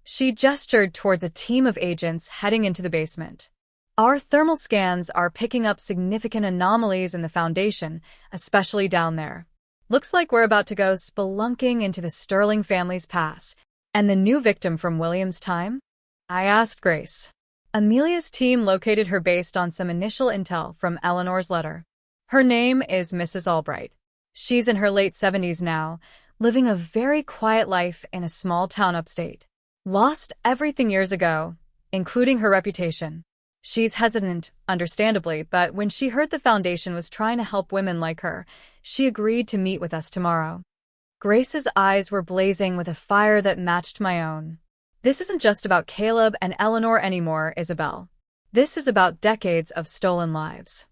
[SPEAKER 1] She gestured towards a team of agents heading into the basement. Our thermal scans are picking up significant anomalies in the Foundation, especially down there. Looks like we're about to go spelunking into the Sterling family's past. And the new victim from William's time? I asked Grace. Amelia's team located her based on some initial intel from Eleanor's letter. Her name is Mrs. Albright. She's in her late 70s now, living a very quiet life in a small town upstate. Lost everything years ago, including her reputation. She's hesitant, understandably, but when she heard the Foundation was trying to help women like her, she agreed to meet with us tomorrow. Grace's eyes were blazing with a fire that matched my own. This isn't just about Caleb and Eleanor anymore, Isabel. This is about decades of stolen lives.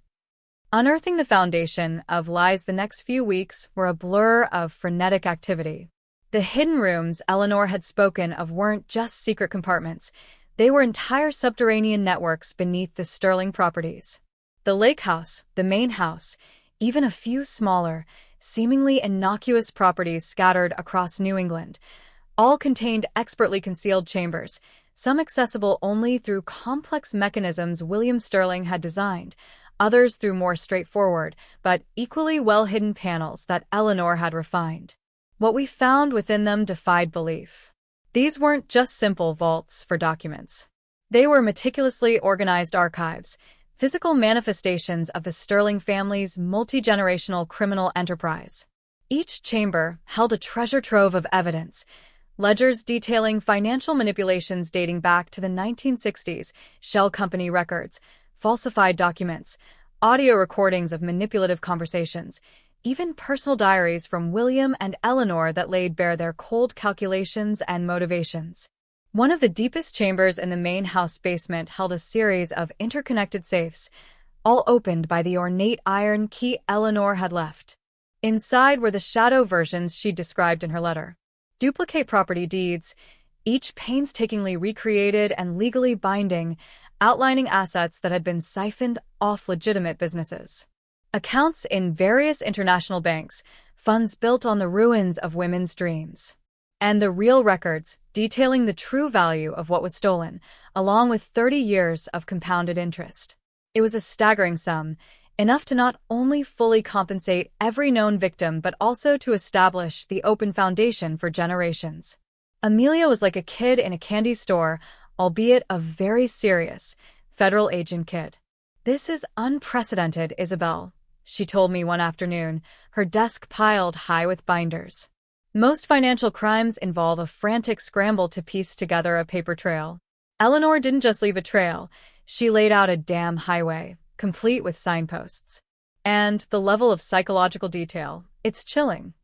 [SPEAKER 1] Unearthing the foundation of lies the next few weeks were a blur of frenetic activity. The hidden rooms Eleanor had spoken of weren't just secret compartments. They were entire subterranean networks beneath the Sterling properties. The lake house, the main house, even a few smaller, seemingly innocuous properties scattered across New England, all contained expertly concealed chambers, some accessible only through complex mechanisms William Sterling had designed, others through more straightforward, but equally well-hidden panels that Eleanor had refined. What we found within them defied belief. These weren't just simple vaults for documents. They were meticulously organized archives, physical manifestations of the Sterling family's multi-generational criminal enterprise. Each chamber held a treasure trove of evidence, ledgers detailing financial manipulations dating back to the 1960s, shell company records, falsified documents, audio recordings of manipulative conversations, even personal diaries from William and Eleanor that laid bare their cold calculations and motivations. One of the deepest chambers in the main house basement held a series of interconnected safes, all opened by the ornate iron key Eleanor had left. Inside were the shadow versions she'd described in her letter. Duplicate property deeds, each painstakingly recreated and legally binding, outlining assets that had been siphoned off legitimate businesses. Accounts in various international banks, funds built on the ruins of women's dreams. And the real records detailing the true value of what was stolen, along with 30 years of compounded interest. It was a staggering sum, enough to not only fully compensate every known victim but also to establish the open foundation for generations. Amelia was like a kid in a candy store, albeit a very serious federal agent kid. "This is unprecedented, Isabel," she told me one afternoon, her desk piled high with binders. "Most financial crimes involve a frantic scramble to piece together a paper trail. Eleanor didn't just leave a trail, she laid out a damn highway, complete with signposts. And the level of psychological detail, it's chilling."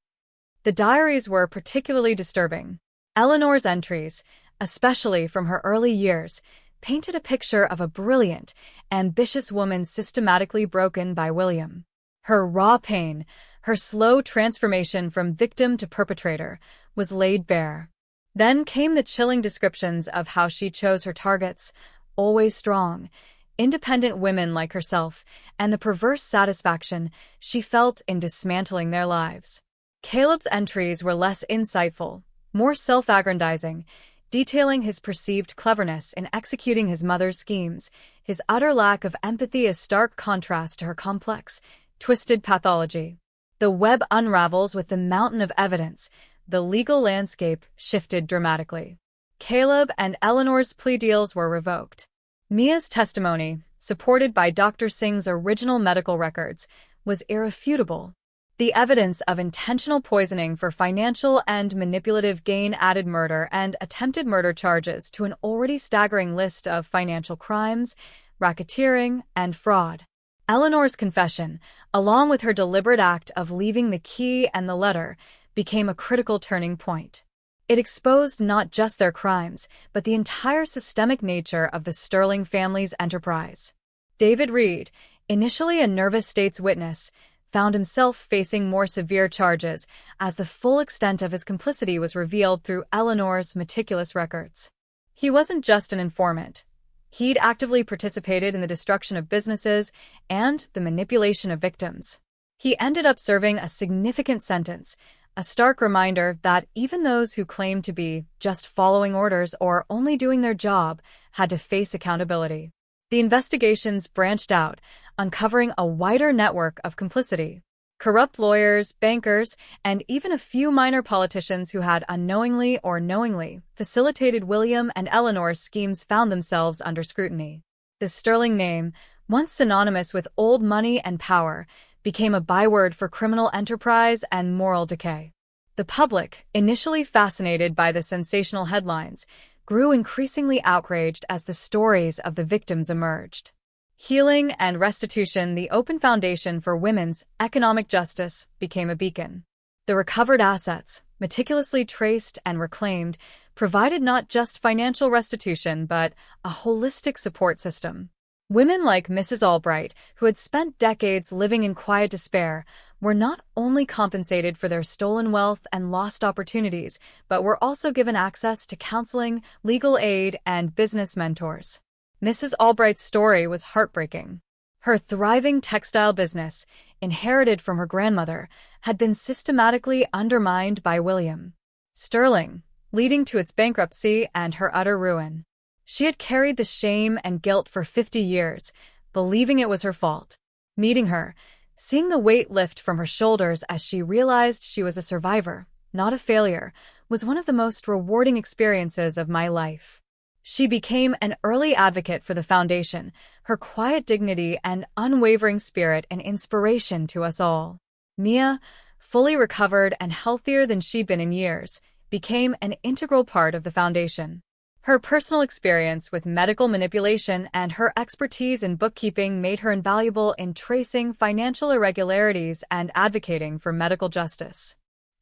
[SPEAKER 1] The diaries were particularly disturbing. Eleanor's entries, especially from her early years, painted a picture of a brilliant, ambitious woman systematically broken by William. Her raw pain, her slow transformation from victim to perpetrator, was laid bare. Then came the chilling descriptions of how she chose her targets, always strong, independent women like herself, and the perverse satisfaction she felt in dismantling their lives. Caleb's entries were less insightful, more self-aggrandizing, detailing his perceived cleverness in executing his mother's schemes, his utter lack of empathy a stark contrast to her complex, twisted pathology. The web unravels with the mountain of evidence. The legal landscape shifted dramatically. Caleb and Eleanor's plea deals were revoked. Mia's testimony, supported by Dr. Singh's original medical records, was irrefutable. The evidence of intentional poisoning for financial and manipulative gain added murder and attempted murder charges to an already staggering list of financial crimes, racketeering, and fraud. Eleanor's confession, along with her deliberate act of leaving the key and the letter, became a critical turning point. It exposed not just their crimes, but the entire systemic nature of the Sterling family's enterprise. David Reed, initially a nervous state's witness, found himself facing more severe charges as the full extent of his complicity was revealed through Eleanor's meticulous records. He wasn't just an informant. He'd actively participated in the destruction of businesses and the manipulation of victims. He ended up serving a significant sentence, a stark reminder that even those who claimed to be just following orders or only doing their job had to face accountability. The investigations branched out, uncovering a wider network of complicity. Corrupt lawyers, bankers, and even a few minor politicians who had unknowingly or knowingly facilitated William and Eleanor's schemes found themselves under scrutiny. The Sterling name, once synonymous with old money and power, became a byword for criminal enterprise and moral decay. The public, initially fascinated by the sensational headlines, grew increasingly outraged as the stories of the victims emerged. Healing and restitution, the open foundation for women's economic justice, became a beacon. The recovered assets, meticulously traced and reclaimed, provided not just financial restitution but a holistic support system. Women like Mrs. Albright, who had spent decades living in quiet despair, were not only compensated for their stolen wealth and lost opportunities, but were also given access to counseling, legal aid, and business mentors. Mrs. Albright's story was heartbreaking. Her thriving textile business, inherited from her grandmother, had been systematically undermined by William Sterling, leading to its bankruptcy and her utter ruin. She had carried the shame and guilt for 50 years, believing it was her fault. Meeting her, seeing the weight lift from her shoulders as she realized she was a survivor, not a failure, was one of the most rewarding experiences of my life. She became an early advocate for the foundation, her quiet dignity and unwavering spirit an inspiration to us all. Mia, fully recovered and healthier than she'd been in years, became an integral part of the foundation. Her personal experience with medical manipulation and her expertise in bookkeeping made her invaluable in tracing financial irregularities and advocating for medical justice.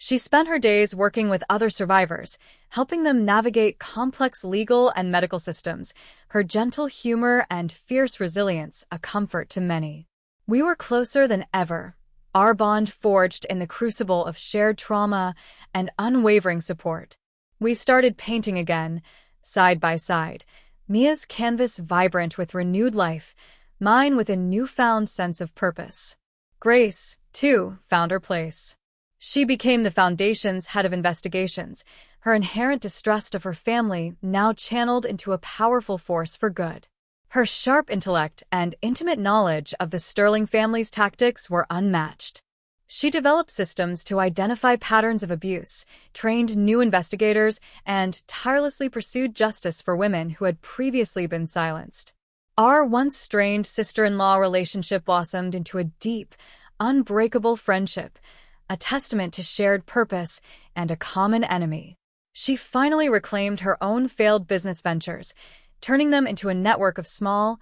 [SPEAKER 1] She spent her days working with other survivors, helping them navigate complex legal and medical systems, her gentle humor and fierce resilience a comfort to many. We were closer than ever, our bond forged in the crucible of shared trauma and unwavering support. We started painting again, side by side, Mia's canvas vibrant with renewed life, mine with a newfound sense of purpose. Grace, too, found her place. She became the Foundation's head of investigations, her inherent distrust of her family now channeled into a powerful force for good. Her sharp intellect and intimate knowledge of the Sterling family's tactics were unmatched. She developed systems to identify patterns of abuse, trained new investigators, and tirelessly pursued justice for women who had previously been silenced. Our once strained sister-in-law relationship blossomed into a deep, unbreakable friendship, a testament to shared purpose and a common enemy. She finally reclaimed her own failed business ventures, turning them into a network of small,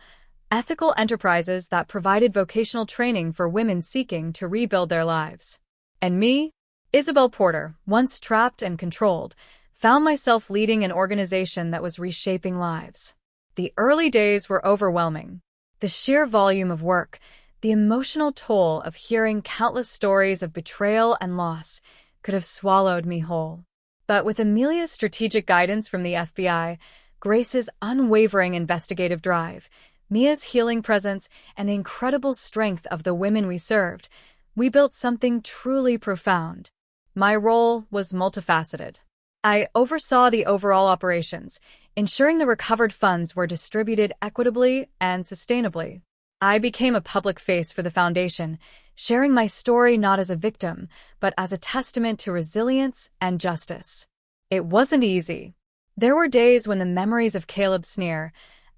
[SPEAKER 1] ethical enterprises that provided vocational training for women seeking to rebuild their lives. And me, Isabel Porter, once trapped and controlled, found myself leading an organization that was reshaping lives. The early days were overwhelming. The sheer volume of work, the emotional toll of hearing countless stories of betrayal and loss could have swallowed me whole. But with Amelia's strategic guidance from the FBI, Grace's unwavering investigative drive, Mia's healing presence, and the incredible strength of the women we served, we built something truly profound. My role was multifaceted. I oversaw the overall operations, ensuring the recovered funds were distributed equitably and sustainably. I became a public face for the Foundation, sharing my story not as a victim, but as a testament to resilience and justice. It wasn't easy. There were days when the memories of Caleb's sneer,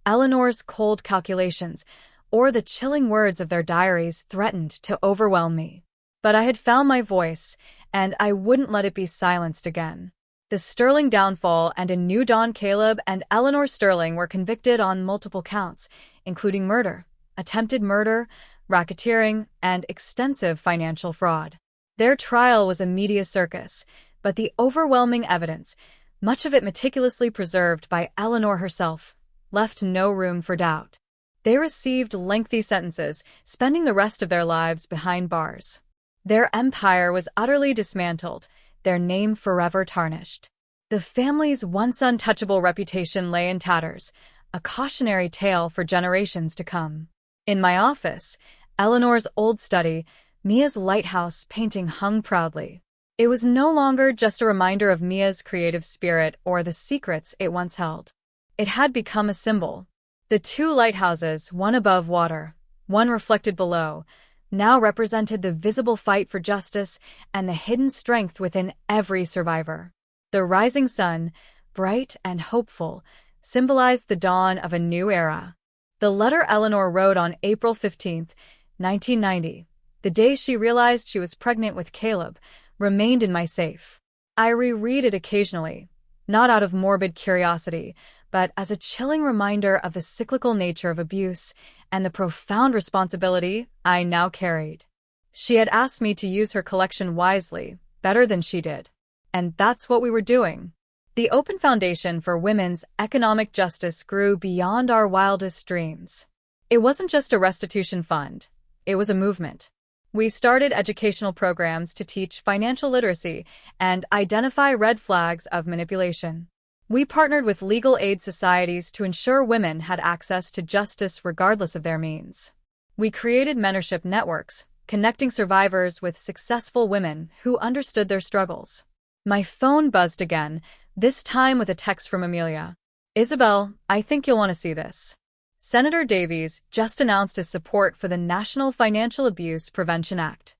[SPEAKER 1] Eleanor's cold calculations, or the chilling words of their diaries threatened to overwhelm me. But I had found my voice, and I wouldn't let it be silenced again. The Sterling downfall and a new dawn. Caleb and Eleanor Sterling were convicted on multiple counts, including murder, attempted murder, racketeering, and extensive financial fraud. Their trial was a media circus, but the overwhelming evidence, much of it meticulously preserved by Eleanor herself, left no room for doubt. They received lengthy sentences, spending the rest of their lives behind bars. Their empire was utterly dismantled, their name forever tarnished. The family's once untouchable reputation lay in tatters, a cautionary tale for generations to come. In my office, Eleanor's old study, Mia's lighthouse painting hung proudly. It was no longer just a reminder of Mia's creative spirit or the secrets it once held. It had become a symbol. The two lighthouses, one above water, one reflected below, now represented the visible fight for justice and the hidden strength within every survivor. The rising sun, bright and hopeful, symbolized the dawn of a new era. The letter Eleanor wrote on April 15, 1990, the day she realized she was pregnant with Caleb, remained in my safe. I reread it occasionally, not out of morbid curiosity, but as a chilling reminder of the cyclical nature of abuse and the profound responsibility I now carried. She had asked me to use her collection wisely, better than she did. And that's what we were doing. The Open Foundation for Women's Economic Justice grew beyond our wildest dreams. It wasn't just a restitution fund. It was a movement. We started educational programs to teach financial literacy and identify red flags of manipulation. We partnered with legal aid societies to ensure women had access to justice regardless of their means. We created mentorship networks, connecting survivors with successful women who understood their struggles. My phone buzzed again, this time with a text from Amelia. "Isabel, I think you'll want to see this. Senator Davies just announced his support for the National Financial Abuse Prevention Act."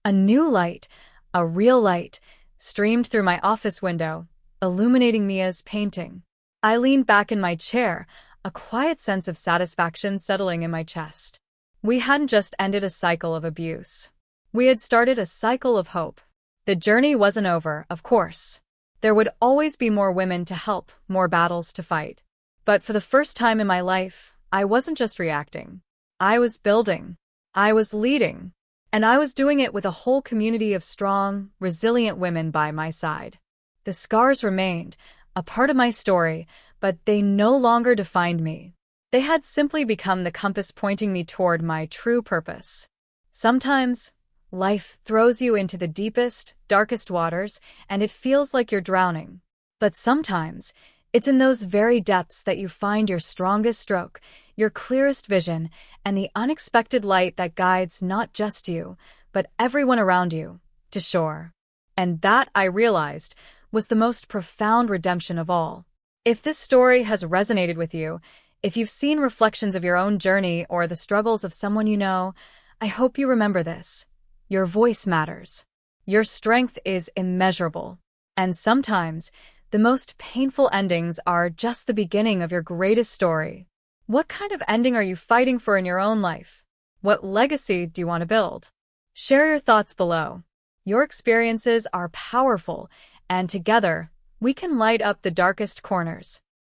[SPEAKER 1] A new light, a real light, streamed through my office window, illuminating Mia's painting. I leaned back in my chair, a quiet sense of satisfaction settling in my chest. We hadn't just ended a cycle of abuse. We had started a cycle of hope. The journey wasn't over, of course. There would always be more women to help, more battles to fight. But for the first time in my life, I wasn't just reacting. I was building. I was leading. And I was doing it with a whole community of strong, resilient women by my side. The scars remained, a part of my story, but they no longer defined me. They had simply become the compass pointing me toward my true purpose. Sometimes, life throws you into the deepest, darkest waters, and it feels like you're drowning. But sometimes, it's in those very depths that you find your strongest stroke, your clearest vision, and the unexpected light that guides not just you, but everyone around you, to shore. And that, I realized, was the most profound redemption of all. If this story has resonated with you, if you've seen reflections of your own journey or the struggles of someone you know, I hope you remember this. Your voice matters. Your strength is immeasurable. And sometimes, the most painful endings are just the beginning of your greatest story. What kind of ending are you fighting for in your own life? What legacy do you want to build? Share your thoughts below. Your experiences are powerful, and together, we can light up the darkest corners.